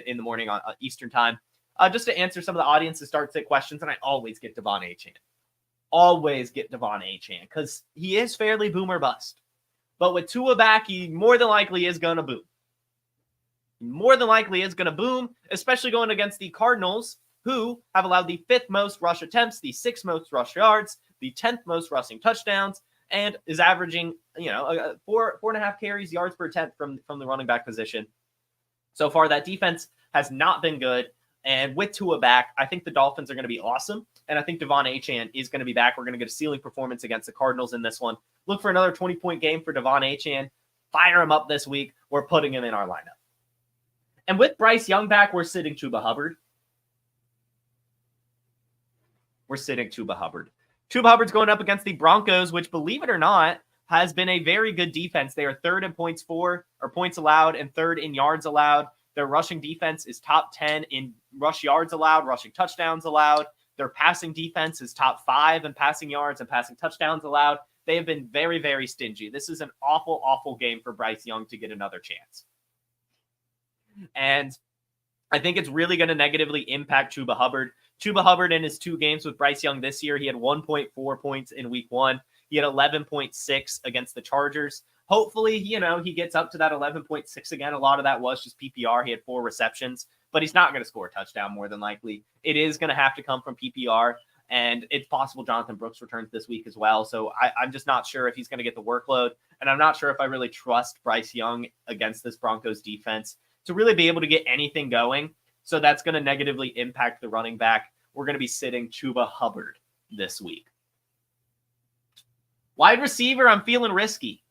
in the morning on Eastern time, just to answer some of the audience's start-sit questions. And I always get Devon Achane. Always get Devon Achane because he is fairly boom or bust. But with Tua back, he more than likely is going to boom. more than likely is going to boom, especially going against the Cardinals, who have allowed the 5th most rush attempts, the 6th most rush yards, the 10th most rushing touchdowns, and is averaging, 4.5 carries, yards per attempt from the running back position. So far, that defense has not been good. And with Tua back, I think the Dolphins are going to be awesome. And I think Devon Achane is going to be back. We're going to get a ceiling performance against the Cardinals in this one. Look for another 20-point game for Devon Achane. Fire him up this week. We're putting him in our lineup. And with Bryce Young back, we're sitting Chuba Hubbard. Chuba Hubbard's going up against the Broncos, which, believe it or not, has been a very good defense. They are 3rd in points allowed and 3rd in yards allowed. Their rushing defense is top 10 in rush yards allowed, rushing touchdowns allowed. Their passing defense is top 5 in passing yards and passing touchdowns allowed. They have been very, very stingy. This is an awful, awful game for Bryce Young to get another chance. And I think it's really going to negatively impact Chuba Hubbard. Chuba Hubbard in his 2 games with Bryce Young this year, he had 1.4 points in week 1. He had 11.6 against the Chargers. Hopefully, he gets up to that 11.6 again. A lot of that was just PPR. He had 4 receptions, but he's not going to score a touchdown more than likely. It is going to have to come from PPR, and it's possible Jonathan Brooks returns this week as well. So I'm just not sure if he's going to get the workload, and I'm not sure if I really trust Bryce Young against this Broncos defense to really be able to get anything going. So that's going to negatively impact the running back. We're going to be sitting Chuba Hubbard this week. Wide receiver, I'm feeling risky.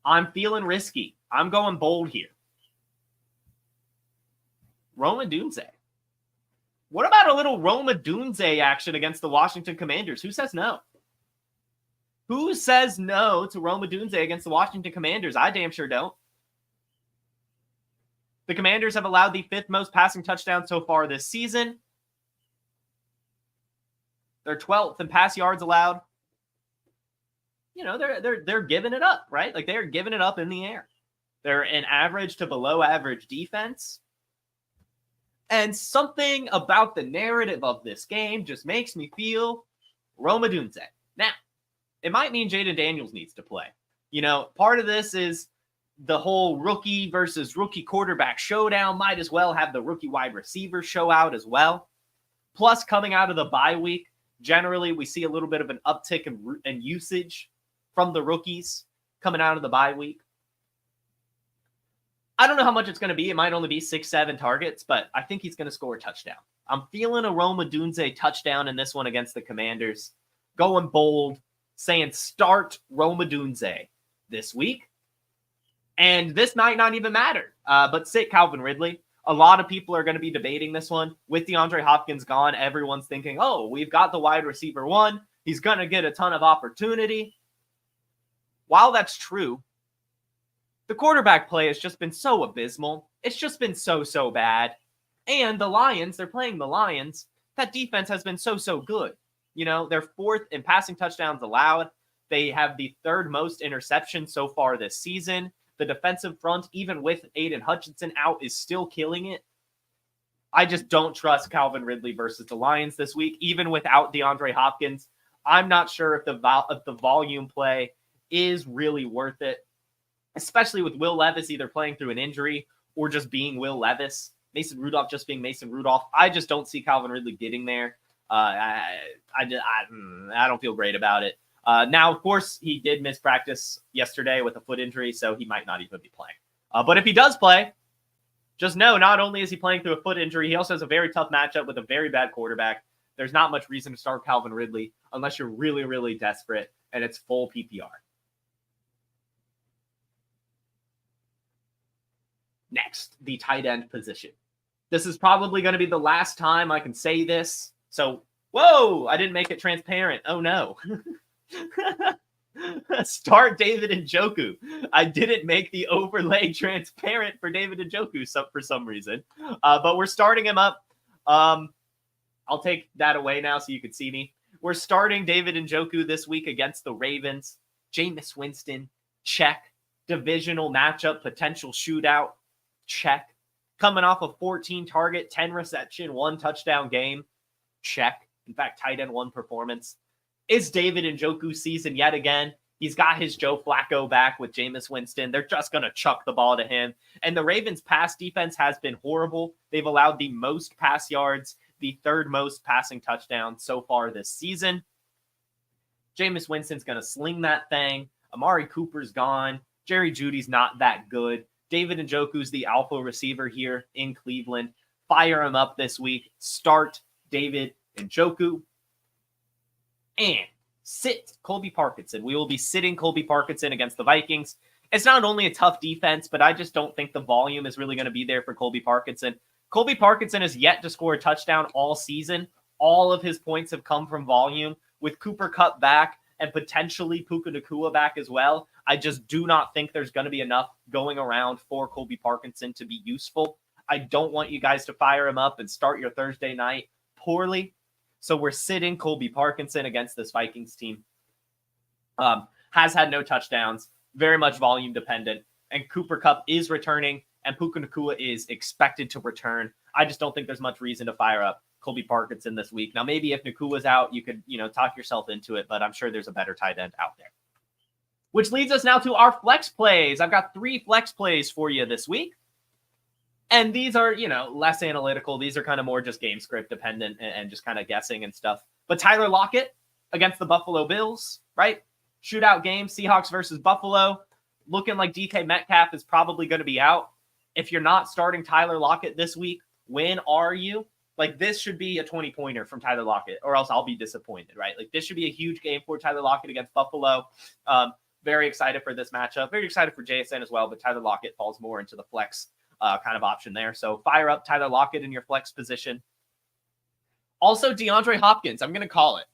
I'm going bold here. Odunze. What about a little Odunze action against the Washington Commanders? Who says no? Who says no to Odunze against the Washington Commanders? I damn sure don't. The Commanders have allowed the 5th most passing touchdowns so far this season. They're 12th in pass yards allowed. They're giving it up, right? Like, they're giving it up in the air. They're an average to below average defense. And something about the narrative of this game just makes me feel Odunze. Now, it might mean Jaden Daniels needs to play. Part of this is the whole rookie versus rookie quarterback showdown. Might as well have the rookie wide receiver show out as well. Plus, coming out of the bye week, generally we see a little bit of an uptick in usage from the rookies coming out of the bye week. I don't know how much it's going to be. It might only be 6-7 targets, but I think he's going to score a touchdown. I'm feeling a Odunze touchdown in this one against the Commanders. Going bold, saying start Odunze this week. And this might not even matter, but sit Calvin Ridley. A lot of people are going to be debating this one. With DeAndre Hopkins gone, everyone's thinking, oh, we've got the wide receiver 1. He's going to get a ton of opportunity. While that's true, the quarterback play has just been so abysmal. It's just been so bad. And the Lions, they're playing the Lions. That defense has been so good. They're 4th in passing touchdowns allowed. They have the 3rd most interceptions so far this season. The defensive front, even with Aiden Hutchinson out, is still killing it. I just don't trust Calvin Ridley versus the Lions this week, even without DeAndre Hopkins. I'm not sure if the volume play is really worth it, especially with Will Levis either playing through an injury or just being Will Levis. Mason Rudolph just being Mason Rudolph. I just don't see Calvin Ridley getting there. I don't feel great about it. Now, of course, he did miss practice yesterday with a foot injury, so he might not even be playing. But if he does play, just know not only is he playing through a foot injury, he also has a very tough matchup with a very bad quarterback. There's not much reason to start Calvin Ridley unless you're really, really desperate and it's full PPR. Next, the tight end position. This is probably going to be the last time I can say this. So, whoa, I didn't make it transparent. Oh, no. Start David Njoku. I didn't make the overlay transparent for David Njoku for some reason. But we're starting him up. I'll take that away now so you can see me. We're starting David Njoku this week against the Ravens. Jameis Winston, check. Divisional matchup, potential shootout, check. Coming off a 14 target, 10 reception, 1 touchdown game, check. In fact, tight end 1 performance. Is David Njoku season yet again? He's got his Joe Flacco back with Jameis Winston. They're just going to chuck the ball to him. And the Ravens' pass defense has been horrible. They've allowed the most pass yards, the third most passing touchdowns so far this season. Jameis Winston's going to sling that thing. Amari Cooper's gone. Jerry Jeudy's not that good. David Njoku's the alpha receiver here in Cleveland. Fire him up this week. Start David Njoku. And sit Colby Parkinson. We will be sitting Colby Parkinson against the Vikings. It's not only a tough defense, but I just don't think the volume is really going to be there for Colby Parkinson. Colby Parkinson has yet to score a touchdown all season. All of his points have come from volume. With Cooper Kupp back and potentially Puka Nacua back as well, I just do not think there's going to be enough going around for Colby Parkinson to be useful. I don't want you guys to fire him up and start your Thursday night poorly. So we're sitting Colby Parkinson against this Vikings team. Has had no touchdowns, very much volume dependent, and Cooper Kupp is returning, and Puka Nacua is expected to return. I just don't think there's much reason to fire up Colby Parkinson this week. Now, maybe if Nakua's out, you could, talk yourself into it, but I'm sure there's a better tight end out there. Which leads us now to our flex plays. I've got 3 flex plays for you this week. And these are, less analytical. These are kind of more just game script dependent and just kind of guessing and stuff. But Tyler Lockett against the Buffalo Bills, right? Shootout game, Seahawks versus Buffalo. Looking like DK Metcalf is probably going to be out. If you're not starting Tyler Lockett this week, when are you? Like, this should be a 20-pointer from Tyler Lockett, or else I'll be disappointed, right? Like, this should be a huge game for Tyler Lockett against Buffalo. Very excited for this matchup. Very excited for JSN as well, but Tyler Lockett falls more into the flex kind of option there. So fire up Tyler Lockett in your flex position. Also, DeAndre Hopkins. I'm going to call it.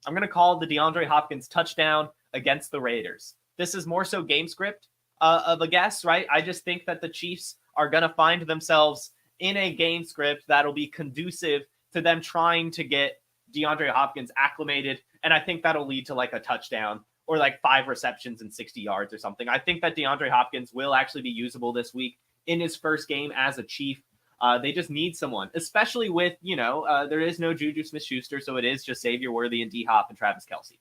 I'm going to call the DeAndre Hopkins touchdown against the Raiders. This is more so game script of a guess, right? I just think that the Chiefs are going to find themselves in a game script that'll be conducive to them trying to get DeAndre Hopkins acclimated. And I think that'll lead to like a touchdown or like 5 receptions and 60 yards or something. I think that DeAndre Hopkins will actually be usable this week in his first game as a Chief. They just need someone, especially with, there is no Juju Smith-Schuster, so it is just Xavier Worthy and D-Hop and Travis Kelce.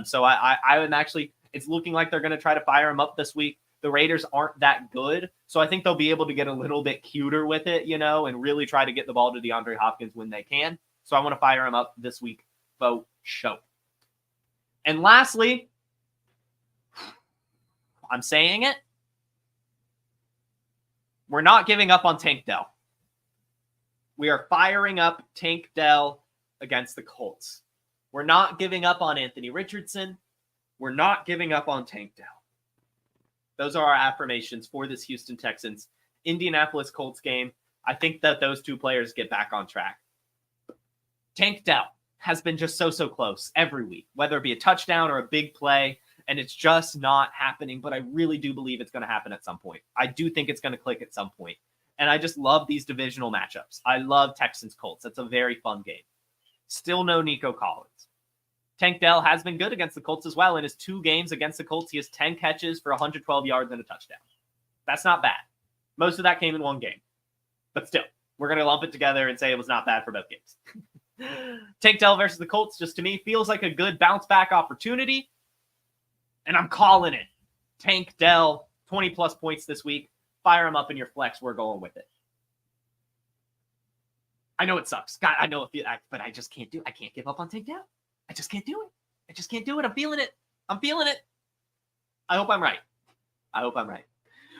So I am actually, it's looking like they're going to try to fire him up this week. The Raiders aren't that good, so I think they'll be able to get a little bit cuter with it, and really try to get the ball to DeAndre Hopkins when they can. So I want to fire him up this week. Faux show. And lastly, I'm saying it, we're not giving up on Tank Dell. We are firing up Tank Dell against the Colts. We're not giving up on Anthony Richardson. We're not giving up on Tank Dell. Those are our affirmations for this Houston Texans Indianapolis Colts game. I think that those 2 players get back on track. Tank Dell has been just so close every week, whether it be a touchdown or a big play, and it's just not happening. But I really do believe it's going to happen at some point. I do think it's going to click at some point. And I just love these divisional matchups. I love Texans Colts. That's a very fun game. Still no Nico Collins. Tank Dell has been good against the Colts as well. In his 2 games against the Colts, he has 10 catches for 112 yards and a touchdown. That's not bad. Most of that came in 1 game. But still, we're going to lump it together and say it was not bad for both games. Tank Dell versus the Colts, just to me, feels like a good bounce-back opportunity. And I'm calling it. Tank Dell, 20-plus points this week. Fire him up in your flex. We're going with it. I know it sucks. God, I know but I just can't do it. I can't give up on Tank Dell. I just can't do it. I just can't do it. I'm feeling it. I hope I'm right.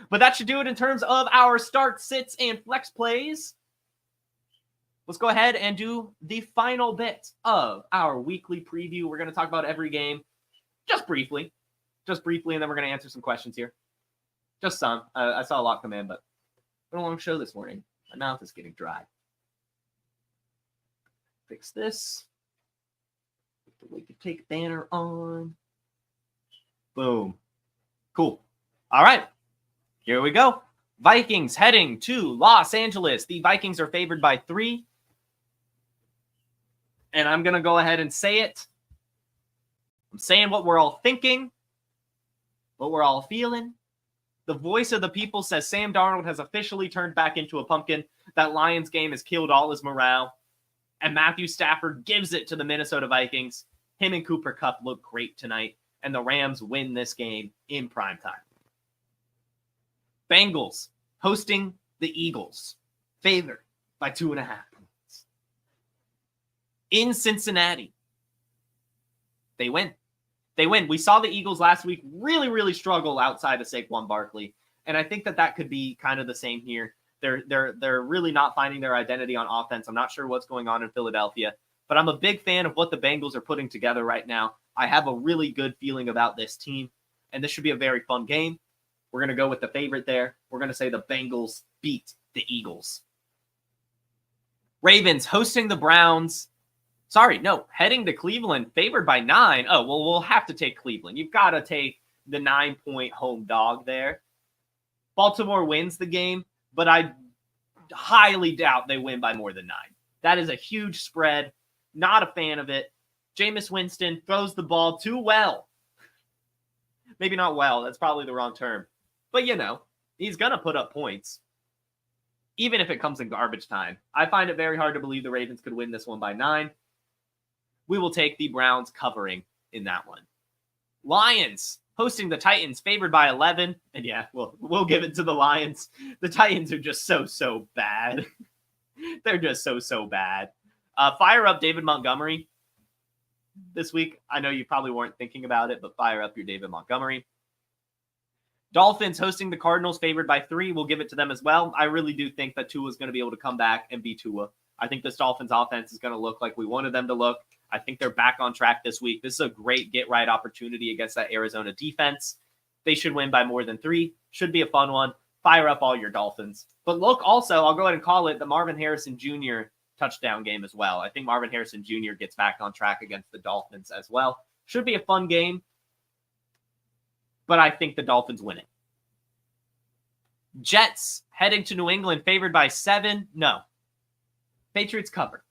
But that should do it in terms of our start, sits, and flex plays. Let's go ahead and do the final bit of our weekly preview. We're going to talk about every game just briefly, and then we're going to answer some questions here. Just some. I saw a lot come in, but it's been a long show this morning. My mouth is getting dry. Fix this. Put the Wake and Take banner on. Boom. Cool. All right. Here we go. Vikings heading to Los Angeles. The Vikings are favored by 3. And I'm going to go ahead and say it. I'm saying what we're all thinking, what we're all feeling. The voice of the people says Sam Darnold has officially turned back into a pumpkin. That Lions game has killed all his morale. And Matthew Stafford gives it to the Minnesota Vikings. Him and Cooper Kupp look great tonight. and the Rams win this game in primetime. Bengals hosting the Eagles, favored by 2.5 points. In Cincinnati, they win. They win. We saw the Eagles last week really, really struggle outside of Saquon Barkley, and I think that could be kind of the same here. They're really not finding their identity on offense. I'm not sure what's going on in Philadelphia, but I'm a big fan of what the Bengals are putting together right now. I have a really good feeling about this team, and this should be a very fun game. We're going to go with the favorite there. We're going to say the Bengals beat the Eagles. Ravens hosting the Browns. Heading to Cleveland, favored by 9. Oh, well, we'll have to take Cleveland. You've got to take the 9-point home dog there. Baltimore wins the game, but I highly doubt they win by more than 9. That is a huge spread. Not a fan of it. Jameis Winston throws the ball too well. Maybe not well. That's probably the wrong term. But, he's going to put up points, even if it comes in garbage time. I find it very hard to believe the Ravens could win this one by 9. We will take the Browns covering in that one. Lions hosting the Titans, favored by 11. And yeah, we'll give it to the Lions. The Titans are just so bad. They're just so bad. Fire up David Montgomery this week. I know you probably weren't thinking about it, but fire up your David Montgomery. Dolphins hosting the Cardinals, favored by 3. We'll give it to them as well. I really do think that Tua is going to be able to come back and be Tua. I think this Dolphins offense is going to look like we wanted them to look. I think they're back on track this week. This is a great get-right opportunity against that Arizona defense. They should win by more than 3. Should be a fun one. Fire up all your Dolphins. But look, also, I'll go ahead and call it the Marvin Harrison Jr. touchdown game as well. I think Marvin Harrison Jr. gets back on track against the Dolphins as well. Should be a fun game, but I think the Dolphins win it. Jets heading to New England, favored by 7. No. Patriots cover.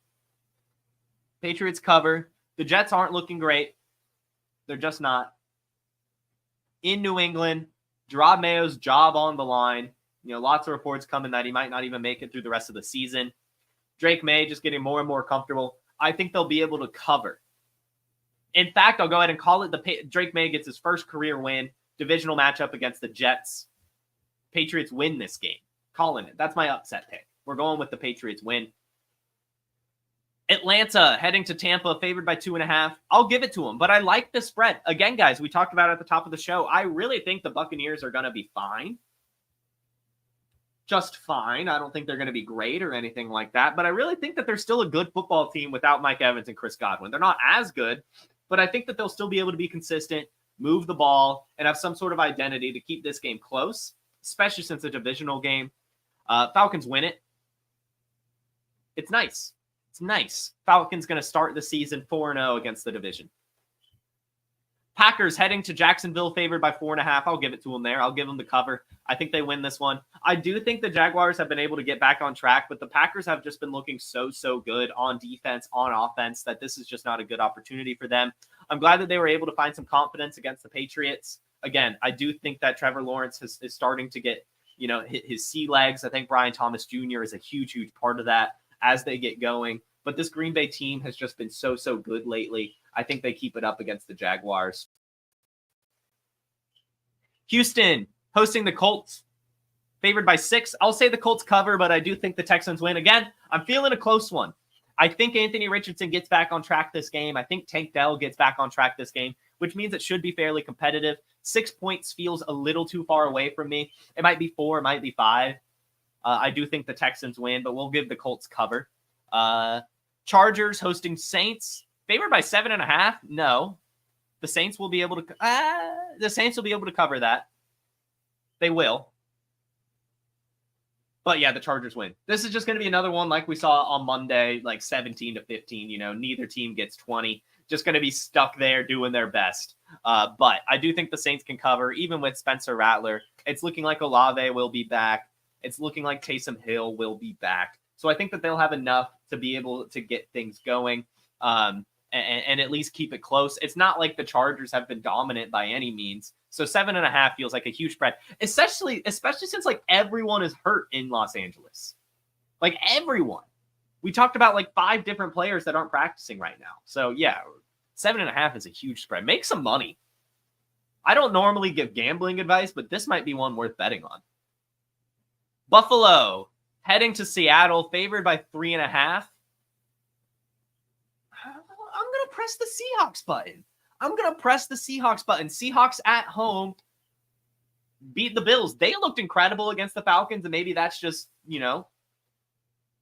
Patriots cover. The Jets aren't looking great. They're just not. In New England, Gerard Mayo's job on the line. Lots of reports coming that he might not even make it through the rest of the season. Drake May just getting more and more comfortable. I think they'll be able to cover. In fact, I'll go ahead and call it Drake May gets his first career win. Divisional matchup against the Jets. Patriots win this game. Calling it. That's my upset pick. We're going with the Patriots win. Atlanta heading to Tampa, favored by 2.5. I'll give it to them, but I like the spread. Again, guys, we talked about it at the top of the show. I really think the Buccaneers are going to be fine. Just fine. I don't think they're going to be great or anything like that, but I really think that they're still a good football team without Mike Evans and Chris Godwin. They're not as good, but I think that they'll still be able to be consistent, move the ball, and have some sort of identity to keep this game close, especially since it's a divisional game. Falcons win it. It's nice. It's nice. Falcons going to start the season 4-0 against the division. Packers heading to Jacksonville, favored by 4.5. I'll give it to them there. I'll give them the cover. I think they win this one. I do think the Jaguars have been able to get back on track, but the Packers have just been looking so good on defense, on offense, that this is just not a good opportunity for them. I'm glad that they were able to find some confidence against the Patriots. Again, I do think that Trevor Lawrence is starting to get, hit his sea legs. I think Brian Thomas Jr. is a huge part of that as they get going. But this Green Bay team has just been so good lately. I think they keep it up against the Jaguars. Houston hosting the Colts, favored by 6. I'll say the Colts cover, but I do think the Texans win. Again, I'm feeling a close one. I think Anthony Richardson gets back on track this game. I think Tank Dell gets back on track this game, which means it should be fairly competitive. 6 points feels a little too far away from me. It might be 4, it might be 5. I do think the Texans win, but we'll give the Colts cover. Chargers hosting Saints, favored by 7.5. No, the Saints will be able to cover that. They will. But yeah, the Chargers win. This is just going to be another one like we saw on Monday, like 17-15. Neither team gets 20. Just going to be stuck there doing their best. But I do think the Saints can cover, even with Spencer Rattler. It's looking like Olave will be back. It's looking like Taysom Hill will be back. So I think that they'll have enough to be able to get things going and at least keep it close. It's not like the Chargers have been dominant by any means. So 7.5 feels like a huge spread, especially since like everyone is hurt in Los Angeles. Like everyone. We talked about like 5 different players that aren't practicing right now. So yeah, 7.5 is a huge spread. Make some money. I don't normally give gambling advice, but this might be one worth betting on. Buffalo heading to Seattle, favored by 3.5. I'm going to press the Seahawks button. Seahawks at home beat the Bills. They looked incredible against the Falcons, and maybe that's just,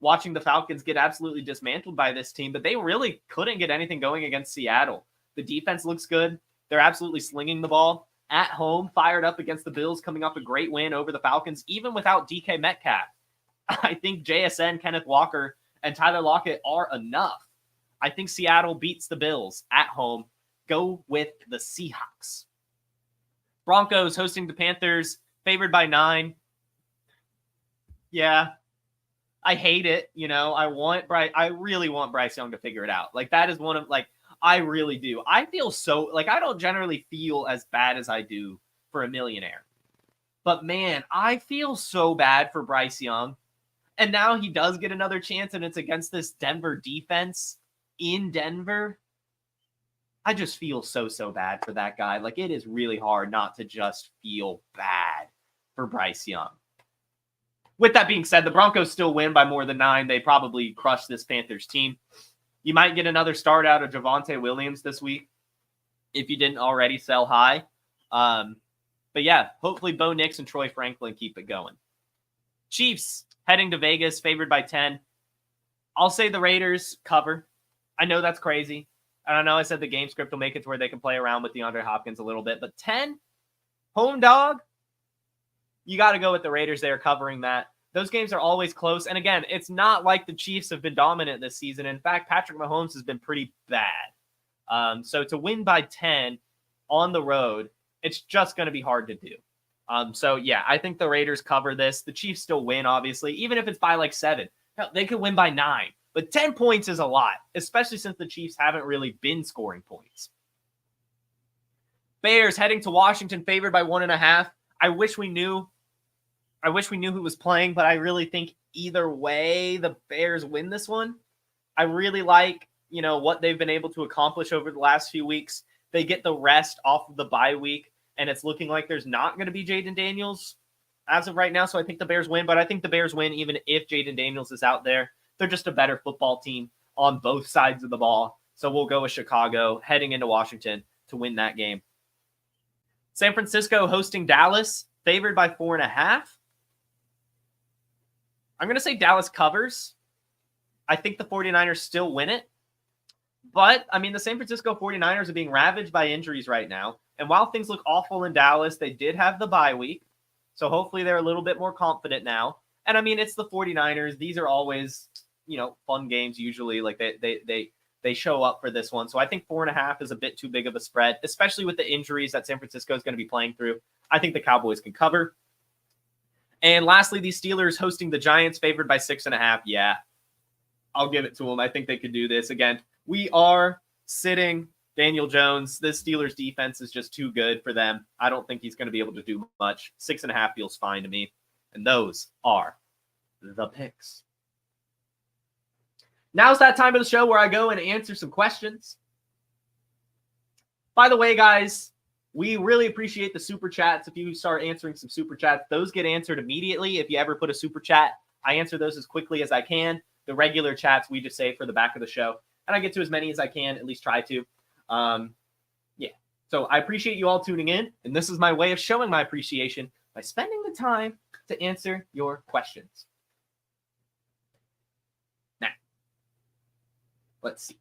watching the Falcons get absolutely dismantled by this team, but they really couldn't get anything going against Seattle. The defense looks good. They're absolutely slinging the ball at home, fired up against the Bills, coming off a great win over the Falcons, even without DK Metcalf. I think JSN, Kenneth Walker, and Tyler Lockett are enough. I think Seattle beats the Bills at home. Go with the Seahawks. Broncos hosting the Panthers, favored by 9. Yeah, I hate it. I really want Bryce Young to figure it out. That is one of, I really do. I feel so, I don't generally feel as bad as I do for a millionaire. But, man, I feel so bad for Bryce Young. And now he does get another chance, and it's against this Denver defense in Denver. I just feel so bad for that guy. It is really hard not to just feel bad for Bryce Young. With that being said, the Broncos still win by more than 9. They probably crush this Panthers team. You might get another start out of Javonte Williams this week if you didn't already sell high. But yeah, hopefully Bo Nix and Troy Franklin keep it going. Chiefs heading to Vegas, favored by 10. I'll say the Raiders cover. I know that's crazy. I don't know. I said the game script will make it to where they can play around with DeAndre Hopkins a little bit. But 10, home dog, you got to go with the Raiders there covering that. Those games are always close. And again, it's not like the Chiefs have been dominant this season. In fact, Patrick Mahomes has been pretty bad. So to win by 10 on the road, it's just going to be hard to do. So yeah, I think the Raiders cover this. The Chiefs still win, obviously, even if it's by 7. Hell, they could win by 9. But 10 points is a lot, especially since the Chiefs haven't really been scoring points. Bears heading to Washington, favored by 1.5. I wish we knew who was playing, but I really think either way, the Bears win this one. I really like, what they've been able to accomplish over the last few weeks. They get the rest off of the bye week, and it's looking like there's not going to be Jaden Daniels as of right now. So I think the Bears win, but I think the Bears win even if Jaden Daniels is out there. They're just a better football team on both sides of the ball. So we'll go with Chicago heading into Washington to win that game. San Francisco hosting Dallas, favored by 4.5. I'm going to say Dallas covers. I think the 49ers still win it. But, the San Francisco 49ers are being ravaged by injuries right now. And while things look awful in Dallas, they did have the bye week. So hopefully they're a little bit more confident now. And, it's the 49ers. These are always, fun games usually. They show up for this one. So I think 4.5 is a bit too big of a spread, especially with the injuries that San Francisco is going to be playing through. I think the Cowboys can cover. And lastly, the Steelers hosting the Giants, favored by 6.5. Yeah, I'll give it to them. I think they could do this. Again, we are sitting Daniel Jones. This Steelers defense is just too good for them. I don't think he's going to be able to do much. 6.5 feels fine to me. And those are the picks. Now's that time of the show where I go and answer some questions. By the way, guys, we really appreciate the super chats. If you start answering some super chats, those get answered immediately. If you ever put a super chat, I answer those as quickly as I can. The regular chats we just save for the back of the show. And I get to as many as I can, at least try to. So I appreciate you all tuning in. And this is my way of showing my appreciation by spending the time to answer your questions. Now, let's see.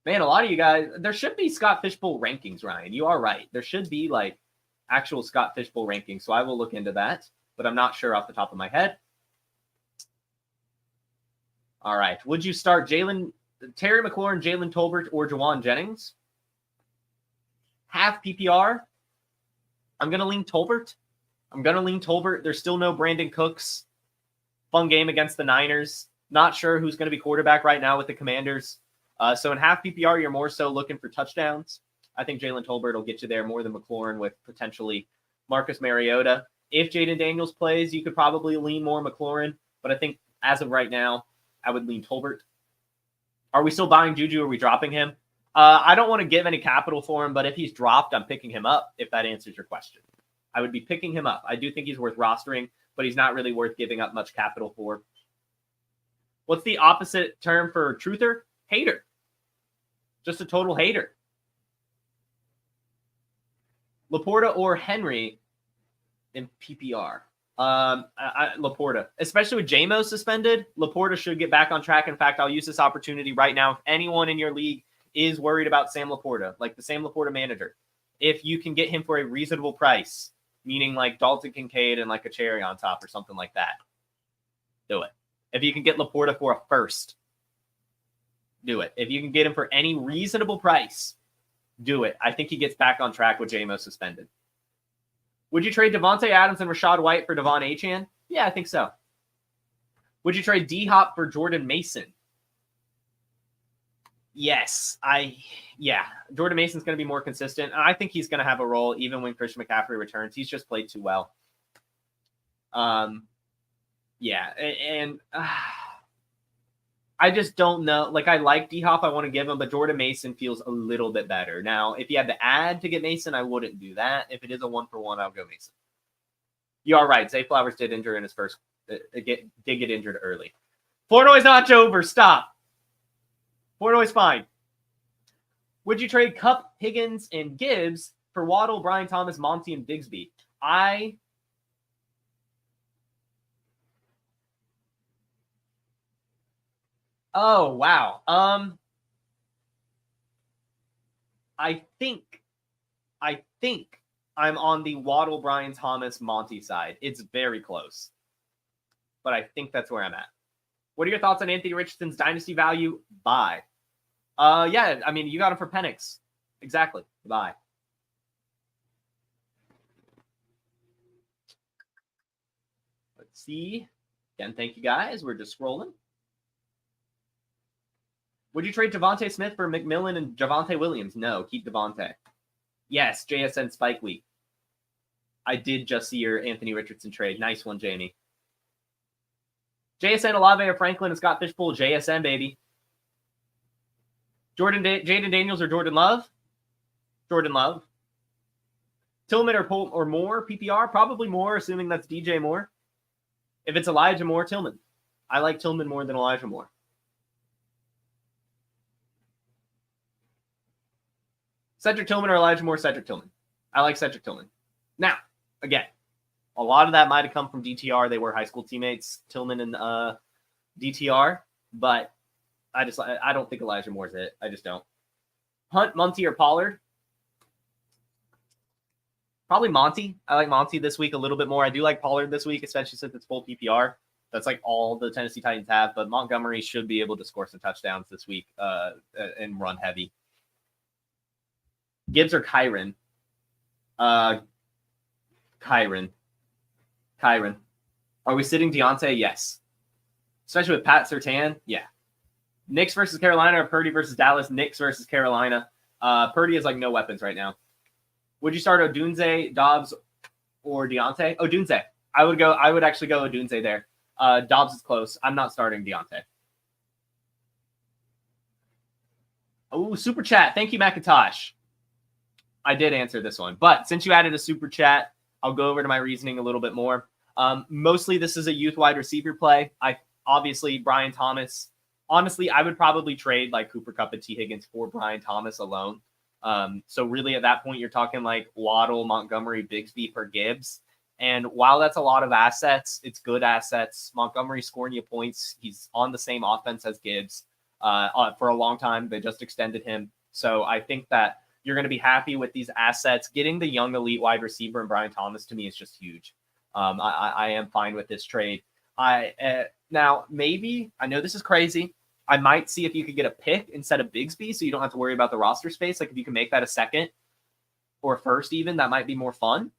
Man, a lot of you guys, there should be Scott Fishbowl rankings, Ryan. You are right. There should be actual Scott Fishbowl rankings. So I will look into that, but I'm not sure off the top of my head. All right. Would you start Terry McLaurin, Jalen Tolbert, or Jawan Jennings? Half PPR. I'm going to lean Tolbert. There's still no Brandon Cooks. Fun game against the Niners. Not sure who's going to be quarterback right now with the Commanders. So in half PPR, you're more so looking for touchdowns. I think Jalen Tolbert will get you there more than McLaurin with potentially Marcus Mariota. If Jaden Daniels plays, you could probably lean more McLaurin. But I think as of right now, I would lean Tolbert. Are we still buying Juju? Or are we dropping him? I don't want to give any capital for him, but if he's dropped, I'm picking him up, if that answers your question. I would be picking him up. I do think he's worth rostering, but he's not really worth giving up much capital for. What's the opposite term for truther? Hater. Just a total hater. Laporta or Henry in PPR? Laporta. Especially with JMO suspended, Laporta should get back on track. In fact, I'll use this opportunity right now. If anyone in your league is worried about Sam Laporta, like the Sam Laporta manager, if you can get him for a reasonable price, meaning like Dalton Kincaid and like a cherry on top or something like that, do it. If you can get Laporta for a first, do it. If you can get him for any reasonable price, do it. I think he gets back on track with JMO suspended. Would you trade Devontae Adams and Rachaad White for Devon Achane? Yeah, I think so. Would you trade D-Hop for Jordan Mason? Yes. Jordan Mason's going to be more consistent. I think he's going to have a role even when Christian McCaffrey returns. He's just played too well. I just don't know. Like, I like D-Hop. I want to give him, but Jordan Mason feels a little bit better. Now, if you had to add to get Mason, I wouldn't do that. If it is a 1-for-1, I'll go Mason. You are right. Zay Flowers did injure in his first did get injured early. Flournoy's not over. Stop. Flournoy's fine. Would you trade Kupp, Higgins, and Gibbs for Waddle, Brian Thomas, Monty, and Bigsby? Oh, wow. I think I'm on the Waddle, Brian Thomas, Monty side. It's very close, but I think that's where I'm at. What are your thoughts on Anthony Richardson's dynasty value? Buy. Yeah, I mean, you got him for Penix. Exactly. Buy. Let's see. Again, thank you guys. We're just scrolling. Would you trade Devontae Smith for McMillan and Javonte Williams? No, keep Devontae. Yes, JSN Spike Week. I did just see your Anthony Richardson trade. Nice one, Jamie. JSN, Olave, or Franklin and Scott Fishbowl. JSN, baby. Jaden Daniels or Jordan Love? Jordan Love. Tillman or Moore, PPR? Probably Moore, assuming that's DJ Moore. If it's Elijah Moore, Tillman. I like Tillman more than Elijah Moore. Cedric Tillman or Elijah Moore? Cedric Tillman. I like Cedric Tillman. Now, again, a lot of that might have come from DTR. They were high school teammates, Tillman and DTR, but I don't think Elijah Moore's it. I just don't. Hunt, Monty, or Pollard? Probably Monty. I like Monty this week a little bit more. I do like Pollard this week, especially since it's full PPR. That's like all the Tennessee Titans have, but Montgomery should be able to score some touchdowns this week and run heavy. Gibbs or Kyron? Kyron. Are we sitting Deontay? Yes. Especially with Pat Surtain? Yeah. Knicks versus Carolina or Purdy versus Dallas? Knicks versus Carolina. Purdy is like no weapons right now. Would you start Odunze, Dobbs, or Deontay? Odunze. I would actually go Odunze there. Dobbs is close. I'm not starting Deontay. Oh, super chat. Thank you, Macintosh. I did answer this one, but since you added a super chat, I'll go over to my reasoning a little bit more. Mostly this is a youth wide receiver play. Obviously Brian Thomas. Honestly, I would probably trade like Cooper Kupp and T. Higgins for Brian Thomas alone. So really at that point, you're talking like Waddle, Montgomery, Bigsby for Gibbs. And while that's a lot of assets, it's good assets. Montgomery scoring you points. He's on the same offense as Gibbs for a long time. They just extended him. So I think that you're going to be happy with these assets. Getting the young elite wide receiver and Brian Thomas to me is just huge. I am fine with this trade. Now, maybe, I know this is crazy, I might see if you could get a pick instead of Bigsby so you don't have to worry about the roster space. Like if you can make that a second or a first even, that might be more fun.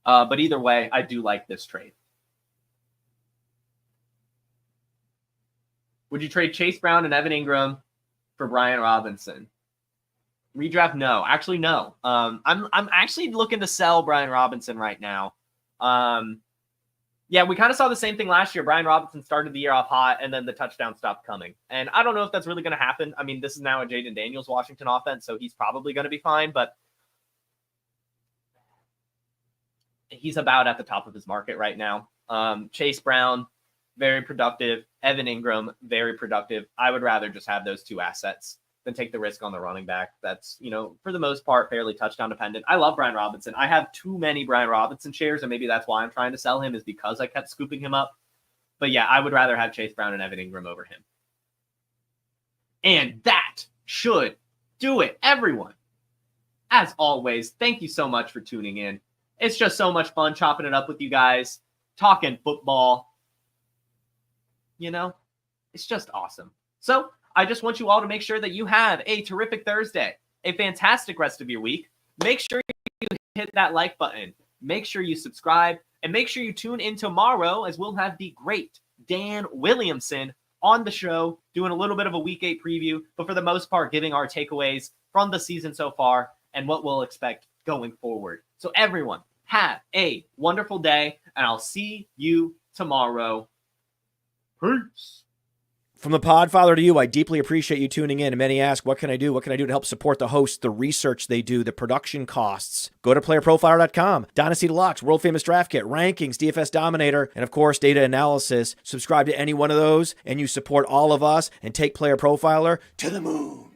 But either way, I do like this trade. Would you trade Chase Brown and Evan Ingram for Brian Robinson? Redraft? No. Actually, no. I'm actually looking to sell Brian Robinson right now. Yeah, we kind of saw the same thing last year. Brian Robinson started the year off hot, and then the touchdown stopped coming. And I don't know if that's really going to happen. I mean, this is now a Jaden Daniels Washington offense, so he's probably going to be fine, but he's about at the top of his market right now. Chase Brown, very productive. Evan Ingram, very productive. I would rather just have those two assets than take the risk on the running back. That's, for the most part, fairly touchdown dependent. I love Brian Robinson. I have too many Brian Robinson shares, and maybe that's why I'm trying to sell him, is because I kept scooping him up. But yeah, I would rather have Chase Brown and Evan Ingram over him. And that should do it, everyone. As always, thank you so much for tuning in. It's just so much fun chopping it up with you guys, talking football. It's just awesome. So I just want you all to make sure that you have a terrific Thursday, a fantastic rest of your week. Make sure you hit that like button. Make sure you subscribe, and make sure you tune in tomorrow, as we'll have the great Dan Williamson on the show, doing a little bit of a Week 8 preview, but for the most part, giving our takeaways from the season so far and what we'll expect going forward. So everyone, have a wonderful day, and I'll see you tomorrow. Peace. From the Podfather to you, I deeply appreciate you tuning in. And many ask, what can I do? What can I do to help support the hosts, the research they do, the production costs? Go to PlayerProfiler.com, Dynasty Deluxe, World Famous Draft Kit, Rankings, DFS Dominator, and of course, Data Analysis. Subscribe to any one of those, and you support all of us and take Player Profiler to the moon.